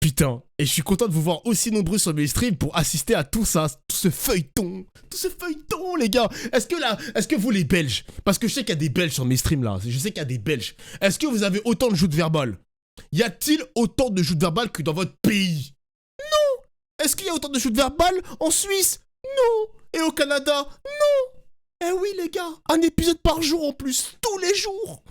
Putain, et je suis content de vous voir aussi nombreux sur mes streams pour assister à tout ça, tout ce feuilleton, les gars. Est-ce que vous les Belges, parce que je sais qu'il y a des Belges sur mes streams là, je sais qu'il y a des Belges, est-ce que vous avez autant de joutes verbales? Y a-t-il autant de joutes verbales que dans votre pays? Non. Est-ce qu'il y a autant de joutes verbales en Suisse? Non. Et au Canada? Non. Eh oui les gars, un épisode par jour en plus, tous les jours.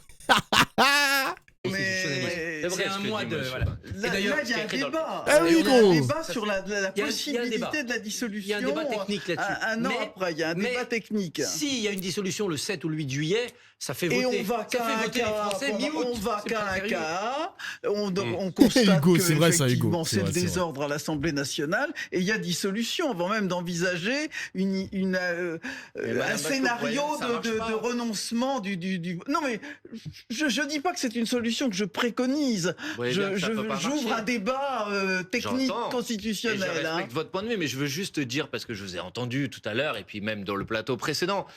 Mais c'est un mois de... Voilà. Là, il y a un débat. Il y a un débat sur la possibilité de la dissolution. Il y a un débat technique là-dessus. Un an après, il y a un débat technique. S'il y a une dissolution le 7 ou le 8 juillet, ça fait voter, et on va les Français mi-août. On va qu'à un cas, on constate Hugo, que c'est vrai, ça, Hugo. C'est le désordre à l'Assemblée nationale et il y a dissolution avant même d'envisager un scénario de renoncement du... Non mais, je dis pas que c'est une solution que je préconise. J'ouvre un débat technique constitutionnel. Et je respecte votre point de vue, mais je veux juste dire, parce que je vous ai entendu tout à l'heure, et puis même dans le plateau précédent,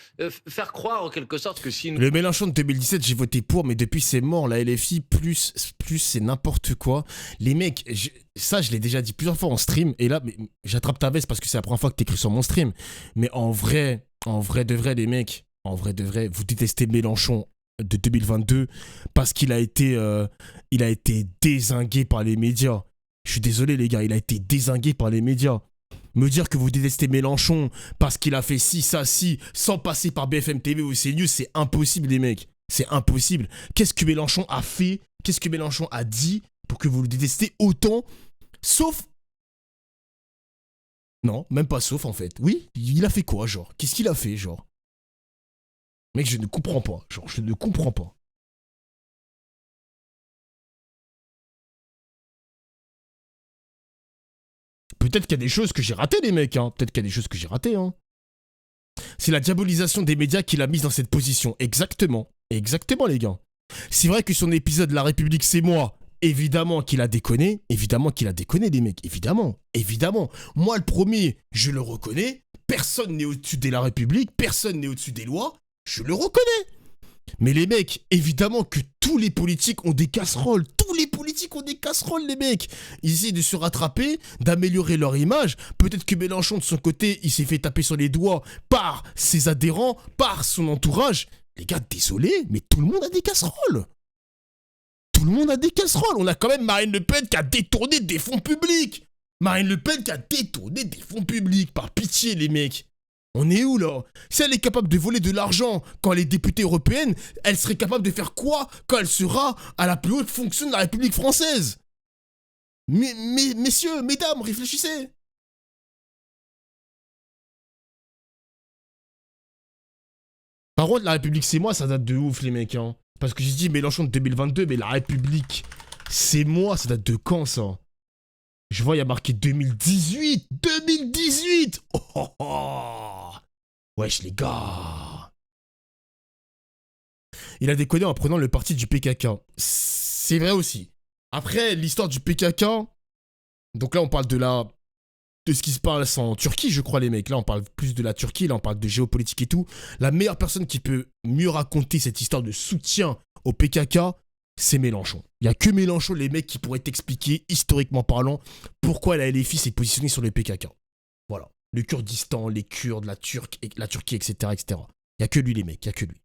faire croire en quelque sorte que si... Le Mélenchon de 2017, j'ai voté pour, mais depuis c'est mort. La LFI, plus c'est n'importe quoi. Les mecs, ça je l'ai déjà dit plusieurs fois en stream, et là, j'attrape ta veste parce que c'est la première fois que t'écris sur mon stream. Mais en vrai de vrai, les mecs, en vrai de vrai, vous détestez Mélenchon de 2022 parce qu'il a été dézingué par les médias. Je suis désolé les gars, il a été dézingué par les médias. Me dire que vous détestez Mélenchon parce qu'il a fait ci, ça, ci, sans passer par BFM TV ou CNews, c'est impossible les mecs. C'est impossible. Qu'est-ce que Mélenchon a fait? Qu'est-ce que Mélenchon a dit pour que vous le détestez autant? Sauf... Non, même pas sauf en fait. Oui, il a fait quoi genre? Qu'est-ce qu'il a fait genre? Mec, je ne comprends pas. Genre, je ne comprends pas. Peut-être qu'il y a des choses que j'ai ratées, les mecs, hein. Peut-être qu'il y a des choses que j'ai ratées, hein. C'est la diabolisation des médias qui l'a mise dans cette position. Exactement. Exactement, les gars. C'est vrai que son épisode La République, c'est moi. Évidemment qu'il a déconné. Évidemment qu'il a déconné, les mecs. Évidemment. Évidemment. Moi, le premier, je le reconnais. Personne n'est au-dessus de la République. Personne n'est au-dessus des lois. Je le reconnais. Mais les mecs, évidemment que tous les politiques ont des casseroles. Tous les politiques ont des casseroles, les mecs. Ils essaient de se rattraper, d'améliorer leur image. Peut-être que Mélenchon, de son côté, il s'est fait taper sur les doigts par ses adhérents, par son entourage. Les gars, désolé, mais tout le monde a des casseroles. Tout le monde a des casseroles. On a quand même Marine Le Pen qui a détourné des fonds publics. Marine Le Pen qui a détourné des fonds publics. Par pitié, les mecs. On est où là? Si elle est capable de voler de l'argent quand elle est députée européenne, elle serait capable de faire quoi quand elle sera à la plus haute fonction de la République française? Messieurs, mesdames, réfléchissez. Par contre, la République, c'est moi, ça date de ouf, les mecs. Hein. Parce que j'ai dit Mélenchon de 2022, mais la République, c'est moi, ça date de quand ça? Je vois, il y a marqué 2018. 2018. Oh. Wesh, les gars. Il a déconné en prenant le parti du PKK. C'est vrai aussi. Après, l'histoire du PKK... Donc là, on parle de ce qui se passe en Turquie, je crois, les mecs. Là, on parle plus de la Turquie. Là, on parle de géopolitique et tout. La meilleure personne qui peut mieux raconter cette histoire de soutien au PKK, c'est Mélenchon. Il n'y a que Mélenchon, les mecs, qui pourraient t'expliquer, historiquement parlant, pourquoi la LFI s'est positionnée sur le PKK. Voilà. Le Kurdistan, les Kurdes, la Turquie, etc., etc. Il n'y a que lui, les mecs, il n'y a que lui.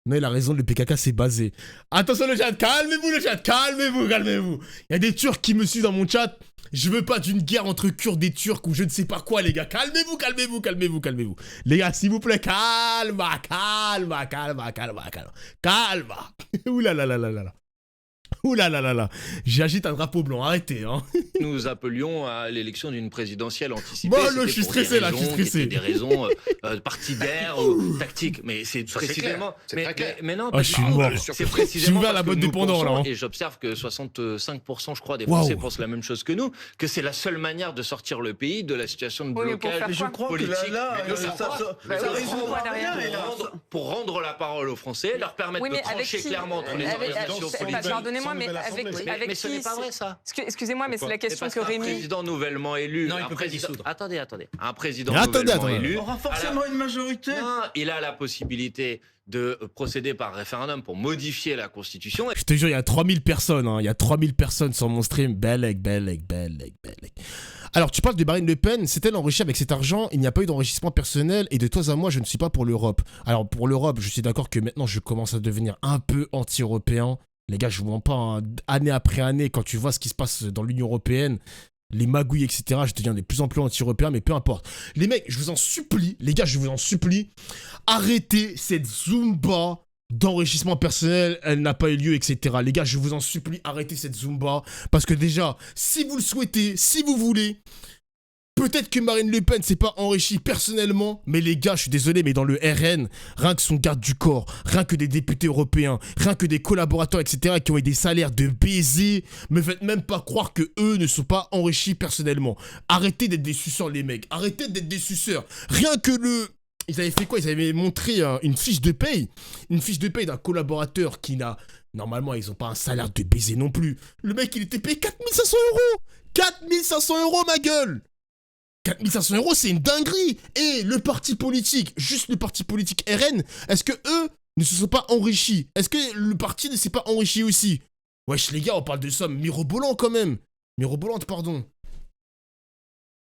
Non, il a raison, le PKK s'est basé. Attention le chat, calmez-vous le chat, calmez-vous. Il y a des Turcs qui me suivent dans mon chat. Je veux pas d'une guerre entre Kurdes et Turcs ou je ne sais pas quoi, les gars. Calmez-vous. Les gars, s'il vous plaît, calme. Ouh là là. Ouh là là là là. J'agite un drapeau blanc, arrêtez, hein. Nous appelions à l'élection d'une présidentielle anticipée. Bon, je suis stressé là, je suis stressé. Des raisons partidaires ou tactiques. Mais c'est précisément. Mais non, je suis mort. C'est précisément. Je suis ouvert à la botte dépendant là. Et j'observe que 65%, je crois, des Français pensent la même chose que nous, que c'est la seule manière de sortir le pays de la situation de blocage politique. Je crois que là, ça résout rien. Pour rendre la parole aux Français, leur permettre de trancher clairement entre les organisations politiques. Pardonnez-moi, mais avec ce n'est pas vrai, ça. Excusez-moi, mais c'est la question que Rémi... Un président nouvellement élu... Non, il peut pas dissoudre. Attendez. Un président nouvellement élu... On aura forcément une majorité. Non, il a la possibilité de procéder par référendum pour modifier la Constitution. Je te jure, il y a 3000 personnes, hein. Il y a 3000 personnes sur mon stream. Belek. Alors, tu parles de Marine Le Pen, s'est-elle enrichie avec cet argent? Il n'y a pas eu d'enrichissement personnel et de toi à moi, je ne suis pas pour l'Europe. Alors, pour l'Europe, je suis d'accord que maintenant, je commence à devenir un peu anti-européen. Les gars, je vous mens pas, hein. Année après année, quand tu vois ce qui se passe dans l'Union européenne, les magouilles, etc., je deviens de plus en plus anti-européen, mais peu importe. Les mecs, je vous en supplie, les gars, je vous en supplie, arrêtez cette Zumba d'enrichissement personnel, elle n'a pas eu lieu, etc. Les gars, je vous en supplie, arrêtez cette Zumba, parce que déjà, si vous le souhaitez, si vous voulez, peut-être que Marine Le Pen s'est pas enrichie personnellement, mais les gars, je suis désolé, mais dans le RN, rien que son garde du corps, rien que des députés européens, rien que des collaborateurs, etc., qui ont eu des salaires de baiser, me faites même pas croire que eux ne sont pas enrichis personnellement. Arrêtez d'être des suceurs, les mecs. Arrêtez d'être des suceurs. Rien que Ils avaient fait quoi? Ils avaient montré une fiche de paye. Une fiche de paye d'un collaborateur qui n'a... Normalement, ils ont pas un salaire de baiser non plus. Le mec, il était payé 4500 €. 4500 €, ma gueule. 4500 €, c'est une dinguerie. Et le parti politique, juste le parti politique RN, est-ce que eux ne se sont pas enrichis? Est-ce que le parti ne s'est pas enrichi aussi? Wesh, les gars, on parle de sommes mirobolantes quand même. Mirobolantes, pardon.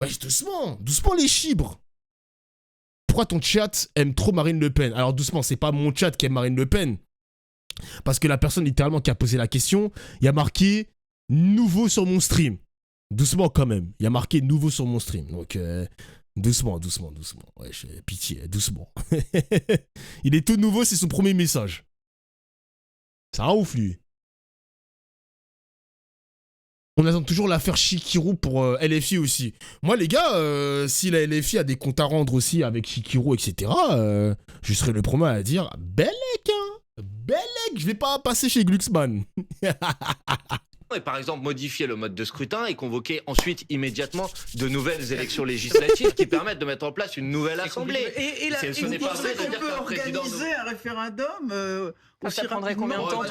Wesh, doucement les chibres. Pourquoi ton chat aime trop Marine Le Pen? Alors doucement, c'est pas mon chat qui aime Marine Le Pen. Parce que la personne littéralement qui a posé la question, il y a marqué « nouveau sur mon stream ». Doucement quand même, il y a marqué « nouveau sur mon stream ». Donc doucement. Ouais, pitié, doucement. Il est tout nouveau, c'est son premier message. C'est un ouf lui. On attend toujours l'affaire Chikirou pour LFI aussi. Moi, les gars, si la LFI a des comptes à rendre aussi avec Chikirou, etc., je serai le premier à dire « Bellec, hein, Bellec, je vais pas passer chez Glucksmann. » Et par exemple modifier le mode de scrutin et convoquer ensuite immédiatement de nouvelles élections législatives qui permettent de mettre en place une nouvelle assemblée. Et vous pensez qu'on peut organiser un référendum ça prendrait combien de temps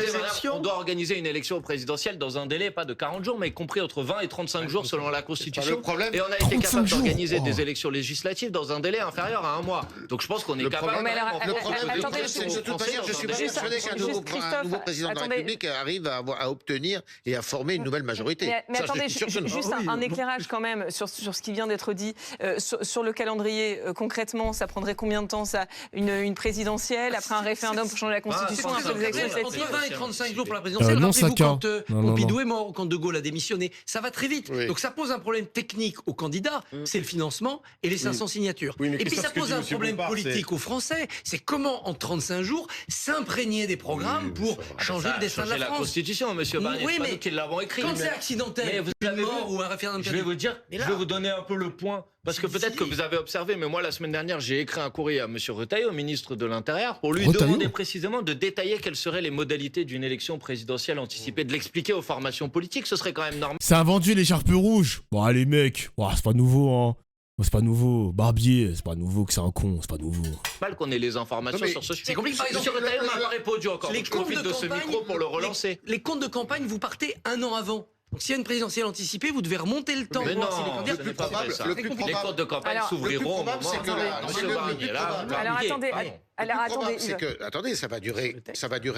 On doit organiser une élection présidentielle dans un délai pas de 40 jours, mais compris entre 20 et 35 jours selon la Constitution. Et on a été capable d'organiser des élections législatives dans un délai inférieur à 1 mois. Donc je pense qu'on est capable... Le problème, de toute manière, je suis persuadé qu'un nouveau président de la République arrive à obtenir et à former une nouvelle majorité. Mais attendez, juste un éclairage quand même sur ce qui vient d'être dit. Sur le calendrier, concrètement, ça prendrait combien de temps ça, une présidentielle, après un référendum pour changer la Constitution, après des élections législatives? Entre 20 et 35 jours pour la présidentielle. Rappelez-vous quand Pompidou est mort, quand De Gaulle a démissionné. Ça va très vite. Donc ça pose un problème technique aux candidats, c'est le financement et les 500 signatures. Et puis ça pose un problème politique aux Français. C'est comment, en 35 jours, s'imprégner des programmes pour changer le destin de la France. La Constitution, monsieur Barnier, c'est pas nous qui l'avons écrit. Quand c'est accidentel, une mort ou un référendum... Je vais vous dire, je vais vous donner un peu le point. Parce que peut-être que vous avez observé, mais moi la semaine dernière j'ai écrit un courrier à M. Retailleau, ministre de l'Intérieur, pour lui demander précisément de détailler quelles seraient les modalités d'une élection présidentielle anticipée, de l'expliquer aux formations politiques, ce serait quand même normal. Ça a vendu l'écharpe rouge. Bon allez mec, c'est pas nouveau hein. C'est pas nouveau, Barbier, c'est pas nouveau que c'est un con, c'est pas nouveau. Mal qu'on ait les informations sur ce sujet. C'est compliqué. Par exemple, M. Retailleau m'a pas répondu encore, je profite de ce micro pour le relancer. Les comptes de campagne, vous partez 1 an avant. Donc s'il y a une présidentielle anticipée, vous devez remonter le temps. Mais non, le plus probable, les comptes de campagne s'ouvriront au moment attendez, ça va durer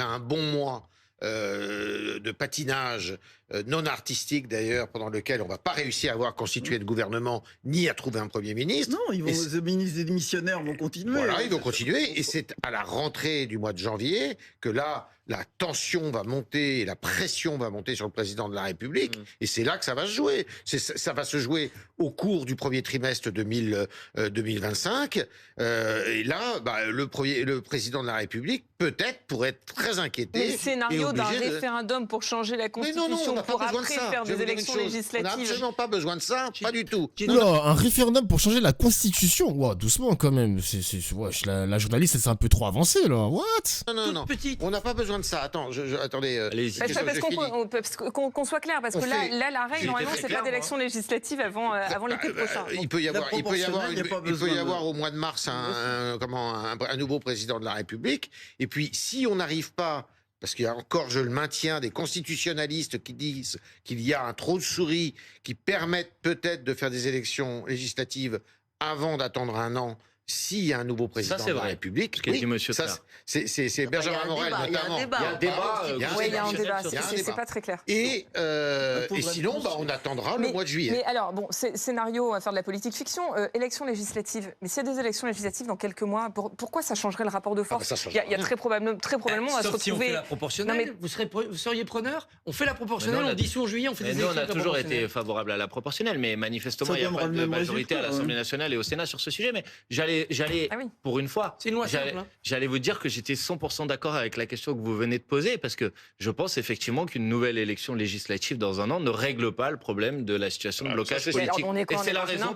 un bon mois de patinage non artistique d'ailleurs, pendant lequel on ne va pas réussir à avoir constitué de gouvernement ni à trouver un Premier ministre. Non, les ministres et démissionnaires vont continuer. Voilà, ils vont continuer. Et c'est à la rentrée du mois de janvier que là, la tension va monter et la pression va monter sur le président de la République. Et c'est là que ça va se jouer. Ça va se jouer au cours du premier trimestre 2025. Et là, le président de la République, peut-être, pourrait être très inquiété. Mais le scénario d'un référendum pour changer la Constitution, pour après faire des élections législatives. On n'a absolument pas besoin de ça, pas du tout. Oula, un référendum pour changer la Constitution? Wow, doucement quand même. La journaliste, c'est un peu trop avancé là. What? Non. On n'a pas besoin de ça. Attendez. Qu'on soit clair, parce que là, la règle, normalement, c'est pas d'élection législative avant l'été prochain. Il peut y avoir au mois de mars un nouveau président de la République. Et puis, si on n'arrive pas parce qu'il y a encore, je le maintiens, des constitutionnalistes qui disent qu'il y a un trou de souris qui permettent peut-être de faire des élections législatives avant d'attendre un an, s'il y a un nouveau président de la République. Ce qu'a dit monsieur c'est Benjamin Morel notamment. Il y a un débat. C'est pas très clair. Et sinon, on attendra le mois de juillet. Mais alors, bon, scénario, on va faire de la politique fiction. Élections législatives. Mais s'il y a des élections législatives dans quelques mois, pourquoi ça changerait le rapport de force? Il y a très probablement, on va se retrouver. Si on fait la proportionnelle, vous seriez preneur? On fait la proportionnelle, on dissout en juillet, on fait des élections. Nous, on a toujours été favorable à la proportionnelle, mais manifestement, il n'y a pas de majorité à l'Assemblée nationale et au Sénat sur ce sujet. Mais j'allais pour une fois, j'allais vous dire que j'étais 100% d'accord avec la question que vous venez de poser, parce que je pense effectivement qu'une nouvelle élection législative dans un an ne règle pas le problème de la situation de blocage politique. Et c'est la raison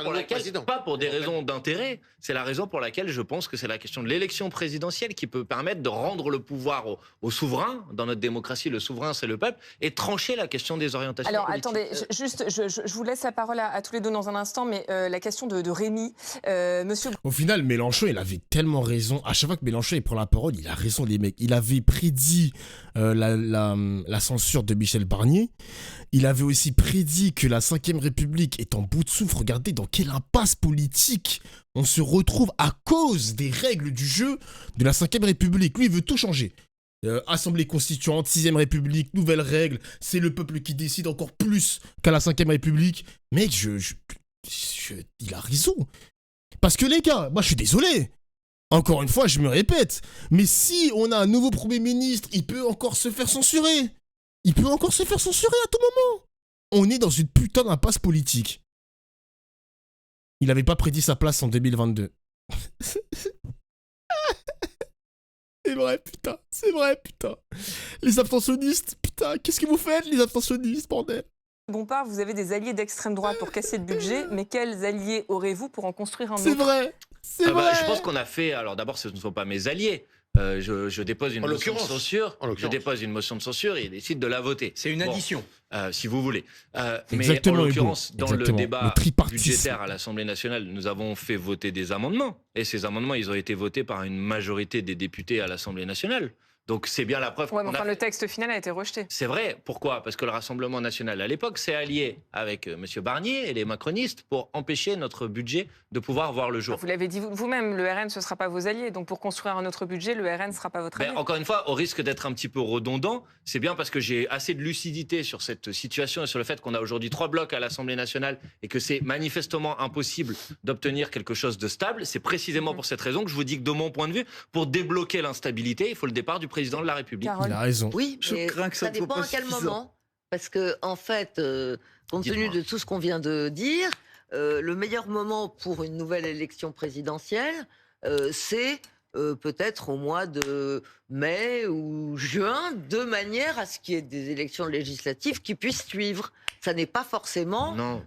pour laquelle, pas pour des raisons d'intérêt, c'est la raison pour laquelle je pense que c'est la question de l'élection présidentielle qui peut permettre de rendre le pouvoir au souverain. Dans notre démocratie, le souverain, c'est le peuple, et trancher la question des orientations politiques. Alors, attendez, je vous laisse la parole à tous les deux dans un instant, mais la question de Rémi, monsieur... Au final, Mélenchon, il avait tellement raison. À chaque fois que Mélenchon il prend la parole, il a raison, les mecs. Il avait prédit la censure de Michel Barnier. Il avait aussi prédit que la 5e République est en bout de souffle. Regardez dans quelle impasse politique on se retrouve à cause des règles du jeu de la 5e République. Lui, il veut tout changer. Assemblée constituante, 6e République, nouvelles règles. C'est le peuple qui décide encore plus qu'à la 5e République. Mec, il a raison. Parce que les gars, moi je suis désolé. Encore une fois, je me répète. Mais si on a un nouveau Premier ministre, il peut encore se faire censurer. Il peut encore se faire censurer à tout moment. On est dans une putain d'impasse politique. Il n'avait pas prédit sa place en 2022. C'est vrai, putain. C'est vrai, putain. Les abstentionnistes, putain, qu'est-ce que vous faites, les abstentionnistes, bordel? Bompard, vous avez des alliés d'extrême droite pour casser le budget, mais quels alliés aurez-vous pour en construire un autre? C'est vrai, c'est vrai. Je pense qu'on a fait... Alors d'abord, ce ne sont pas mes alliés. Je dépose une motion de censure. Je dépose une motion de censure et il décide de la voter. C'est une addition. Si vous voulez. Mais en l'occurrence, dans le débat budgétaire à l'Assemblée nationale, nous avons fait voter des amendements. Et ces amendements, ils ont été votés par une majorité des députés à l'Assemblée nationale. Donc c'est bien la preuve. Ouais, mais enfin, le texte final a été rejeté. C'est vrai. Pourquoi? Parce que le Rassemblement national, à l'époque, s'est allié avec M. Barnier et les macronistes pour empêcher notre budget de pouvoir voir le jour. Vous l'avez dit vous-même, le RN, ce ne sera pas vos alliés. Donc pour construire un autre budget, le RN ne sera pas votre allié. Mais encore une fois, au risque d'être un petit peu redondant, c'est bien parce que j'ai assez de lucidité sur cette situation et sur le fait qu'on a aujourd'hui 3 blocs à l'Assemblée nationale et que c'est manifestement impossible d'obtenir quelque chose de stable. C'est précisément pour cette raison que je vous dis que de mon point de vue, pour débloquer l'instabilité, il faut le départ du président de la République. Il a raison. Oui, mais ça dépend à quel moment. Parce que, en fait, compte tenu de tout ce qu'on vient de dire, le meilleur moment pour une nouvelle élection présidentielle, c'est peut-être au mois de mai ou juin, de manière à ce qu'il y ait des élections législatives qui puissent suivre. Ça n'est pas forcément... Non,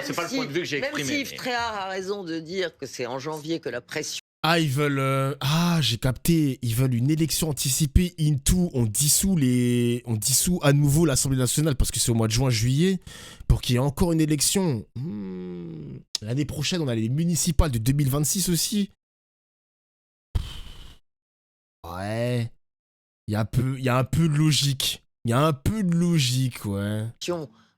c'est pas le point de vue que j'ai exprimé. Même si Yves Tréhard a raison de dire que c'est en janvier que la pression... Ah, ils veulent... j'ai capté. Ils veulent une élection anticipée into. On dissout à nouveau l'Assemblée nationale parce que c'est au mois de juin-juillet pour qu'il y ait encore une élection. L'année prochaine, on a les municipales de 2026 aussi. Ouais. Il y a un peu de logique. Il y a un peu de logique, ouais.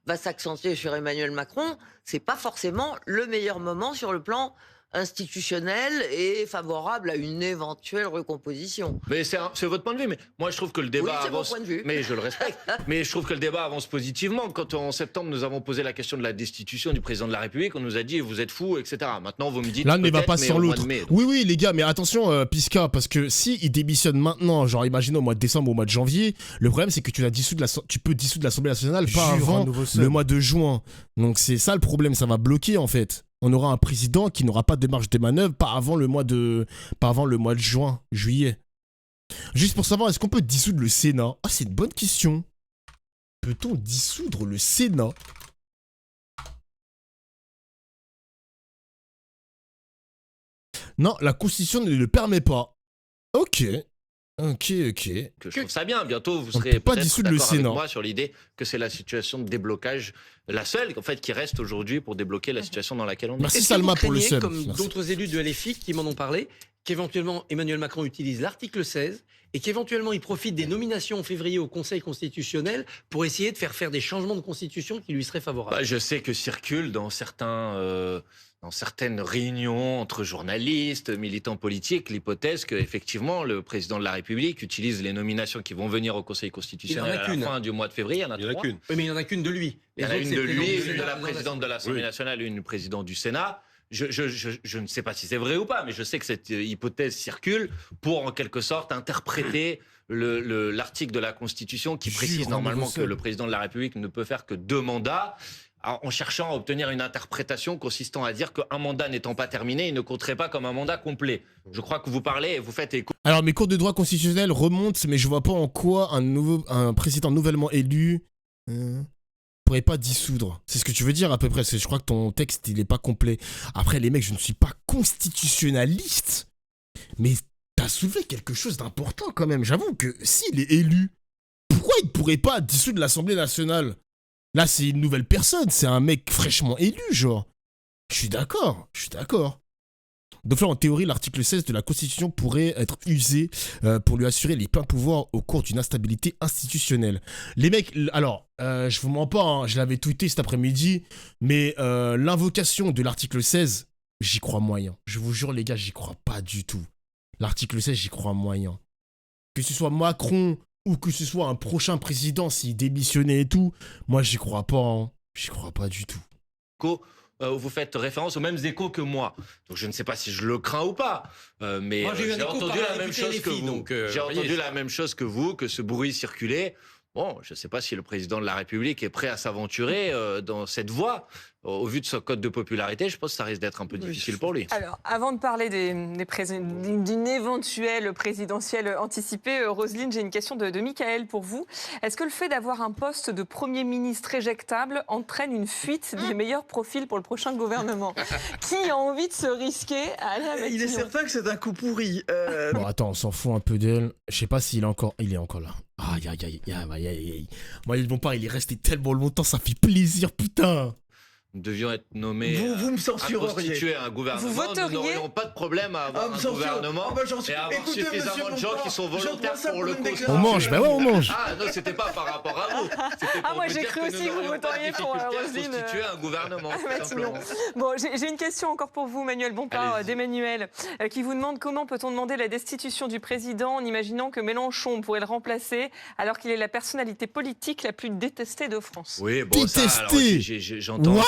Va s'accentuer sur Emmanuel Macron, c'est pas forcément le meilleur moment sur le plan institutionnel et favorable à une éventuelle recomposition. Mais c'est votre point de vue, mais moi je trouve que le débat avance. Mon point de vue. Mais je le respecte. Mais je trouve que le débat avance positivement. Quand en septembre nous avons posé la question de la destitution du président de la République, on nous a dit vous êtes fous, etc. Maintenant vous me dites l'un ne va pas sans l'autre. Oui, les gars, mais attention, Pisca, parce que si il démissionne maintenant, genre imaginons au mois de décembre ou au mois de janvier, le problème c'est que tu peux dissoudre l'Assemblée nationale pas avant le mois de juin. Donc c'est ça le problème, ça va bloquer en fait. On aura un président qui n'aura pas de marge de manœuvre pas avant le mois de juin, juillet. Juste pour savoir, est-ce qu'on peut dissoudre le Sénat? Ah, c'est une bonne question. Peut-on dissoudre le Sénat? Non, la Constitution ne le permet pas. Ok. Que je trouve ça bien. Bientôt, vous serez peut-être d'accord avec moi sur l'idée que c'est la situation de déblocage, la seule en fait qui reste aujourd'hui pour débloquer la situation dans laquelle on est. Merci Salma pour le seum. Comme d'autres élus de LFI qui m'en ont parlé, qu'éventuellement Emmanuel Macron utilise l'article 16 et qu'éventuellement il profite des nominations en février au Conseil constitutionnel pour essayer de faire des changements de constitution qui lui seraient favorables. Je sais que circule dans certaines réunions entre journalistes, militants politiques, l'hypothèse qu'effectivement le président de la République utilise les nominations qui vont venir au Conseil constitutionnel à la fin du mois de février. Il y en a qu'une. Oui, mais il n'y en a qu'une de lui. Il y en a une de lui, une de la présidente de l'Assemblée nationale, une présidente du Sénat. Je ne sais pas si c'est vrai ou pas, mais je sais que cette hypothèse circule pour en quelque sorte interpréter l'article de la Constitution qui précise normalement que le président de la République ne peut faire que 2 mandats, en cherchant à obtenir une interprétation consistant à dire qu'un mandat n'étant pas terminé, il ne compterait pas comme un mandat complet. Je crois que vous parlez et vous faites écho. Alors mes cours de droit constitutionnel remontent, mais je vois pas en quoi un président nouvellement élu pourrait pas dissoudre. C'est ce que tu veux dire à peu près. Je crois que ton texte il est pas complet. Après les mecs, je ne suis pas constitutionnaliste, mais t'as soulevé quelque chose d'important quand même. J'avoue que s'il est élu, pourquoi il pourrait pas dissoudre l'Assemblée nationale? Là, c'est une nouvelle personne, c'est un mec fraîchement élu, genre. Je suis d'accord. Donc là, en théorie, l'article 16 de la Constitution pourrait être usé pour lui assurer les pleins pouvoirs au cours d'une instabilité institutionnelle. Les mecs, alors, je vous mens pas, hein, je l'avais tweeté cet après-midi, mais l'invocation de l'article 16, j'y crois moyen. Je vous jure, les gars, j'y crois pas du tout. L'article 16, j'y crois moyen. Que ce soit Macron ou que ce soit un prochain président, s'il démissionnait et tout, moi, j'y crois pas. Hein. J'y crois pas du tout. Vous faites référence aux mêmes échos que moi. Donc je ne sais pas si je le crains ou pas, mais moi, j'ai entendu la même chose que vous. J'ai entendu la même chose que vous, que ce bruit circulait. Bon, je ne sais pas si le président de la République est prêt à s'aventurer dans cette voie. Au vu de son code de popularité, je pense que ça risque d'être un peu difficile pour lui. Alors, avant de parler d'une éventuelle présidentielle anticipée, Roselyne, j'ai une question de Michael pour vous. Est-ce que le fait d'avoir un poste de Premier ministre éjectable entraîne une fuite des meilleurs profils pour le prochain gouvernement? Qui a envie de se risquer à aller avec Il est certain que c'est un coup pourri. Bon, attends, on s'en fout un peu d'elle. Je sais pas s'il est encore... Il est encore là. Aïe. Moi, il est resté tellement longtemps, ça fait plaisir, putain. Nous devions être nommés vous me censureriez. à constituer un gouvernement. Nous n'aurions pas de problème à avoir un gouvernement et à avoir suffisamment de gens qui sont volontaires pour le causer. On mange, ben ouais, on mange. Ah non, c'était pas par rapport à vous. Moi j'ai cru aussi que vous voteriez pour Roselyne. Constituer un gouvernement. Bon, j'ai une question encore pour vous, Manuel Bompard, d'Emmanuel, qui vous demande comment peut-on demander la destitution du président en imaginant que Mélenchon pourrait le remplacer alors qu'il est la personnalité politique la plus détestée de France. Oui, bon, détesté. J'entends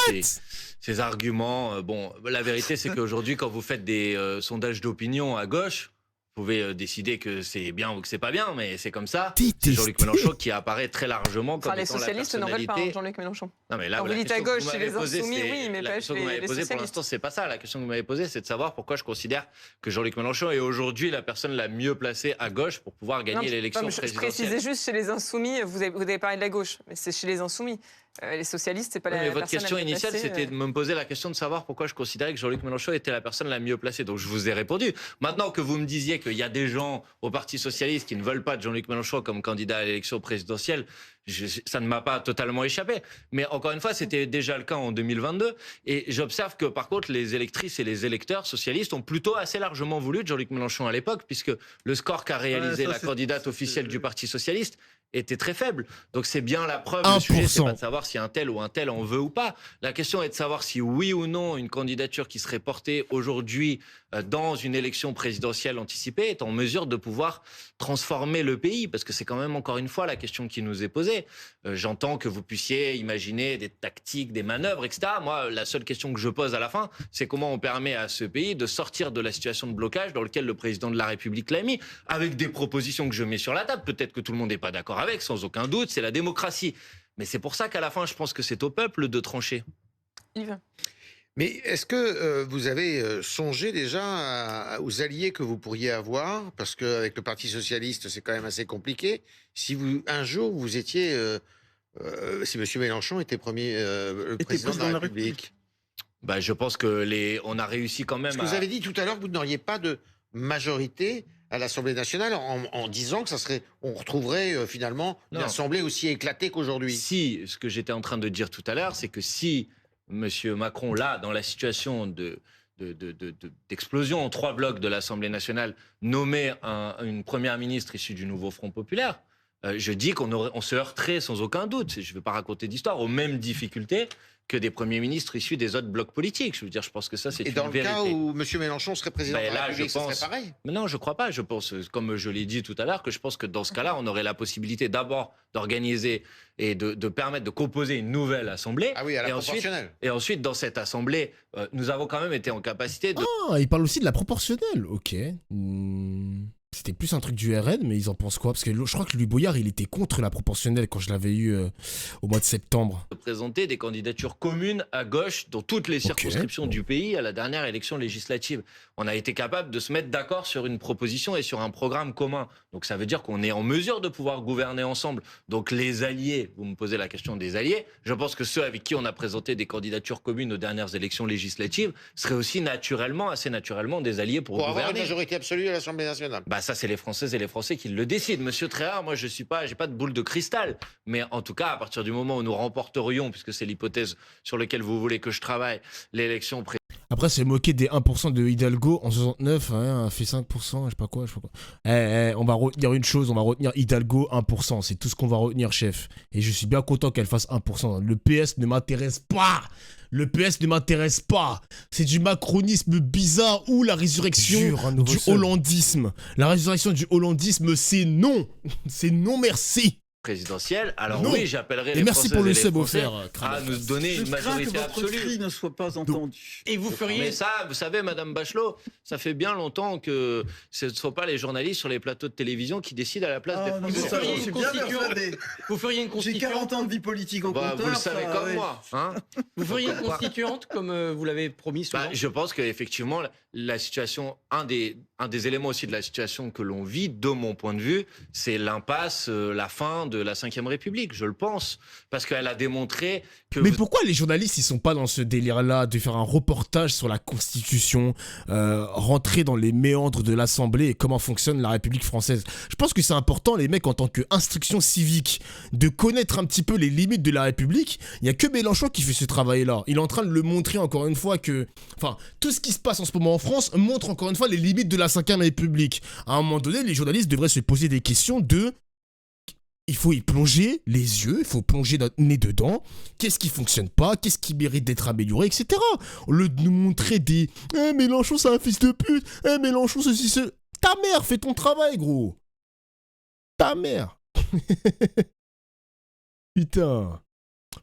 ces arguments. Bon, la vérité, c'est qu'aujourd'hui, quand vous faites des sondages d'opinion à gauche, vous pouvez décider que c'est bien ou que c'est pas bien, mais c'est comme ça. C'est Jean-Luc Mélenchon qui apparaît très largement comme étant la personnalité. Les socialistes n'en veulent pas, Jean-Luc Mélenchon. Non, mais là, vous dites à gauche, c'est les insoumis, oui, mais pas chez les socialistes. Pour l'instant, c'est pas ça. La question que vous m'avez posée, c'est de savoir pourquoi je considère que Jean-Luc Mélenchon est aujourd'hui la personne la mieux placée à gauche pour pouvoir gagner l'élection présidentielle. Je précisais juste chez les insoumis, vous avez parlé de la gauche, mais c'est chez les insoumis. Les socialistes, c'est pas la personne. Votre question initiale, c'était de me poser la question de savoir pourquoi je considérais que Jean-Luc Mélenchon était la personne la mieux placée. Donc je vous ai répondu. Maintenant que vous me disiez qu'il y a des gens au Parti socialiste qui ne veulent pas de Jean-Luc Mélenchon comme candidat à l'élection présidentielle, ça ne m'a pas totalement échappé. Mais encore une fois, c'était déjà le cas en 2022. Et j'observe que par contre, les électrices et les électeurs socialistes ont plutôt assez largement voulu de Jean-Luc Mélenchon à l'époque, puisque le score qu'a réalisé la candidate officielle du Parti socialiste était très faible. Donc c'est bien la preuve. 1%. Le sujet, c'est pas de savoir si un tel ou un tel en veut ou pas. La question est de savoir si oui ou non une candidature qui serait portée aujourd'hui dans une élection présidentielle anticipée est en mesure de pouvoir transformer le pays, parce que c'est quand même encore une fois la question qui nous est posée. J'entends que vous puissiez imaginer des tactiques, des manœuvres, etc. Moi, la seule question que je pose à la fin, c'est comment on permet à ce pays de sortir de la situation de blocage dans laquelle le président de la République l'a mis, avec des propositions que je mets sur la table. Peut-être que tout le monde n'est pas d'accord avec, sans aucun doute, c'est la démocratie. Mais c'est pour ça qu'à la fin, je pense que c'est au peuple de trancher. Yves. Mais est-ce que vous avez songé déjà aux alliés que vous pourriez avoir? Parce qu'avec le Parti socialiste, c'est quand même assez compliqué. Si un jour, vous étiez... si M. Mélenchon était président de la République. Je pense qu'on a réussi quand même. Parce que vous avez dit tout à l'heure que vous n'auriez pas de majorité à l'Assemblée nationale en disant que on retrouverait finalement une assemblée aussi éclatée qu'aujourd'hui. Si, ce que j'étais en train de dire tout à l'heure, c'est que si M. Macron, là, dans la situation de d'explosion en 3 blocs de l'Assemblée nationale, nommer une première ministre issue du nouveau Front populaire, je dis qu'on se heurterait sans aucun doute, je ne vais pas raconter d'histoire, aux mêmes difficultés que des premiers ministres issus des autres blocs politiques. Je veux dire, je pense que ça, c'est une vérité. Et dans le cas où M. Mélenchon serait président de la République, ce serait pareil? Mais non, je ne crois pas. Je pense, comme je l'ai dit tout à l'heure, que je pense que dans ce cas-là, on aurait la possibilité d'abord d'organiser et de permettre de composer une nouvelle assemblée. Ah oui, à la proportionnelle. Et ensuite, dans cette assemblée, nous avons quand même été en capacité de... Ah, il parle aussi de la proportionnelle, ok. C'était plus un truc du RN, mais ils en pensent quoi? Parce que je crois que Louis Boyard, il était contre la proportionnelle quand je l'avais eu au mois de septembre. De présenter des candidatures communes à gauche dans toutes les circonscriptions du pays à la dernière élection législative. On a été capable de se mettre d'accord sur une proposition et sur un programme commun. Donc ça veut dire qu'on est en mesure de pouvoir gouverner ensemble. Donc les alliés, vous me posez la question des alliés, je pense que ceux avec qui on a présenté des candidatures communes aux dernières élections législatives seraient aussi assez naturellement des alliés pour gouverner. Avoir une majorité absolue à l'Assemblée nationale. Ça, c'est les Françaises et les Français qui le décident. Monsieur Tréhard, moi, j'ai pas de boule de cristal. Mais en tout cas, à partir du moment où nous remporterions, puisque c'est l'hypothèse sur laquelle vous voulez que je travaille, l'élection présidentielle. Après, c'est moquer des 1% de Hidalgo en 69, hein, fait 5%, je sais pas quoi. On va retenir une chose, on va retenir Hidalgo 1%. C'est tout ce qu'on va retenir, chef. Et je suis bien content qu'elle fasse 1%. Le PS ne m'intéresse pas. Le PS ne m'intéresse pas. C'est du macronisme bizarre ou la résurrection du hollandisme. La résurrection du hollandisme, c'est non. C'est non merci. Présidentielle, alors non. Oui, j'appellerai les merci Françaises pour le et les sub Français offert à nous donner une majorité absolue. Que votre cri ne soit pas entendu. Et vous feriez... Mais ça, vous savez, Madame Bachelot, ça fait bien longtemps que ce ne sont pas les journalistes sur les plateaux de télévision qui décident à la place des Français. Vous feriez une constituante. J'ai 40 ans de vie politique au compteur. Vous le savez comme moi. Hein, vous feriez une constituante comme vous l'avez promis souvent. Je pense qu'effectivement, la situation, un des éléments aussi de la situation que l'on vit, de mon point de vue, c'est l'impasse, la fin de la Ve République, je le pense. Parce qu'elle a démontré que... Mais pourquoi les journalistes, ils sont pas dans ce délire-là de faire un reportage sur la Constitution, rentrer dans les méandres de l'Assemblée et comment fonctionne la République française? Je pense que c'est important, les mecs, en tant qu'instruction civique, de connaître un petit peu les limites de la République. Il n'y a que Mélenchon qui fait ce travail-là. Il est en train de le montrer encore une fois que... Enfin, tout ce qui se passe en ce moment en France montre encore une fois les limites de la Ve République. À un moment donné, les journalistes devraient se poser des questions de... Il faut y plonger les yeux, il faut plonger notre nez dedans. Qu'est-ce qui fonctionne pas? Qu'est-ce qui mérite d'être amélioré, etc. Au lieu de nous montrer des... Mélenchon, c'est un fils de pute. Mélenchon, ceci, ce... Ta mère, fais ton travail, gros. Ta mère. Putain.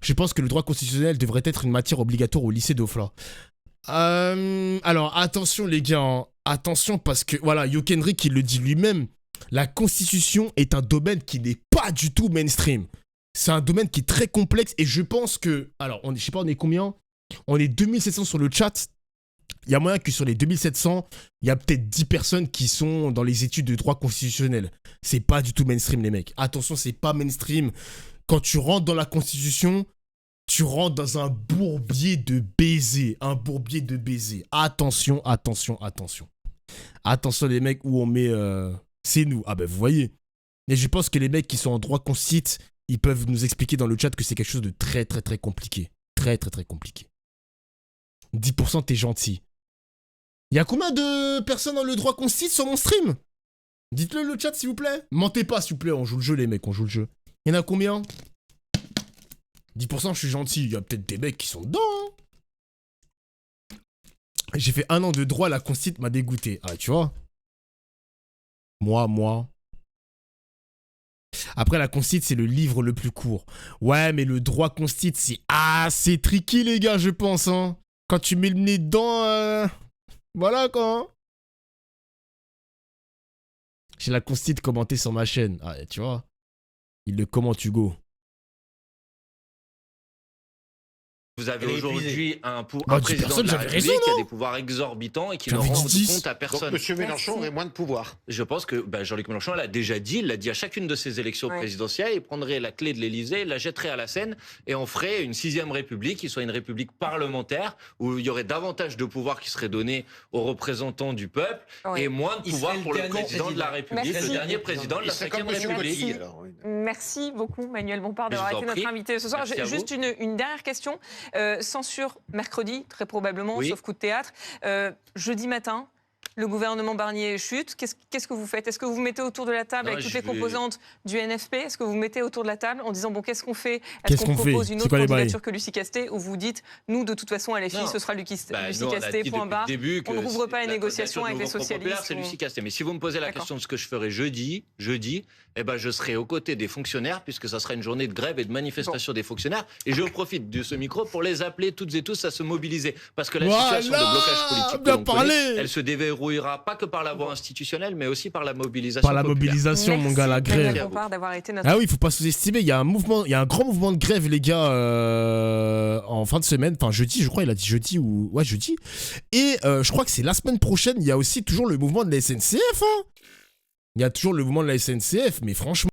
Je pense que le droit constitutionnel devrait être une matière obligatoire au lycée d'Ofla. Alors, attention, les gars. Hein. Attention, parce que, voilà, Yokenrik, il le dit lui-même. La Constitution est un domaine qui n'est pas du tout mainstream. C'est un domaine qui est très complexe et je pense que... Alors, je sais pas, on est combien? On est 2700 sur le chat. Il y a moyen que sur les 2700, il y a peut-être 10 personnes qui sont dans les études de droit constitutionnel. C'est pas du tout mainstream, les mecs. Attention, c'est pas mainstream. Quand tu rentres dans la Constitution, tu rentres dans un bourbier de baisers. Un bourbier de baisers. Attention, attention, attention. Attention, les mecs, où on met... C'est nous. Ah ben vous voyez. Et je pense que les mecs qui sont en droit constit, ils peuvent nous expliquer dans le chat que c'est quelque chose de très très très compliqué. Très très très compliqué. 10% t'es gentil. Il y a combien de personnes dans le droit constit sur mon stream? Dites-le le chat s'il vous plaît. Mentez pas s'il vous plaît, on joue le jeu les mecs, on joue le jeu. Il y en a combien? 10% je suis gentil, il y a peut-être des mecs qui sont dedans. Hein. J'ai fait 1 an de droit, la constit m'a dégoûté. Ah tu vois. Moi. Après, la constit, c'est le livre le plus court. Ouais, mais le droit constit, c'est assez tricky, les gars, je pense. Hein. Quand tu mets le nez dedans, voilà, quoi. Hein. J'ai la constit commentée sur ma chaîne. Ah, tu vois. Il le commente, Hugo. Vous avez aujourd'hui un président de la République qui a des pouvoirs exorbitants et qui ne rend compte à personne. Donc Monsieur Mélenchon aurait moins de pouvoir. Je pense que Jean-Luc Mélenchon l'a déjà dit, il l'a dit à chacune de ses élections présidentielles, il prendrait la clé de l'Élysée, la jetterait à la Seine et on ferait une 6e République qui soit une République parlementaire où il y aurait davantage de pouvoir qui serait donné aux représentants du peuple et moins de pouvoir pour le président de la République, le dernier président de la 5e République. Merci beaucoup Manuel Bompard d'avoir été notre invité ce soir. Juste une dernière question. Censure mercredi, très probablement, sauf coup de théâtre. Jeudi matin, le gouvernement Barnier chute. Qu'est-ce que vous faites? Est-ce que vous vous mettez autour de la table avec toutes les composantes du NFP? Est-ce que vous vous mettez autour de la table en disant, bon, qu'est-ce qu'on fait? Est-ce qu'on propose une autre candidature que Lucie Castet? Ou vous dites, nous, de toute façon, à LFI, ce sera Lucie Castet, point barre. On ne rouvre pas les négociations avec les socialistes. C'est Lucie Castet. Mais si vous me posez la question de ce que je ferai jeudi, je serai aux côtés des fonctionnaires, puisque ça sera une journée de grève et de manifestation des fonctionnaires. Et je profite de ce micro pour les appeler toutes et tous à se mobiliser. Parce que la situation de blocage politique, elle se déverrouillera pas que par la voie institutionnelle, mais aussi par la mobilisation. Par la mobilisation, mon gars, la grève. Ah oui, il faut pas sous-estimer. Il y a un grand mouvement de grève, les gars, en fin de semaine. Enfin, jeudi, je crois, il a dit jeudi ou. Ouais, jeudi. Et je crois que c'est la semaine prochaine, il y a aussi toujours le mouvement de la SNCF. Il y a toujours le mouvement de la SNCF, mais franchement.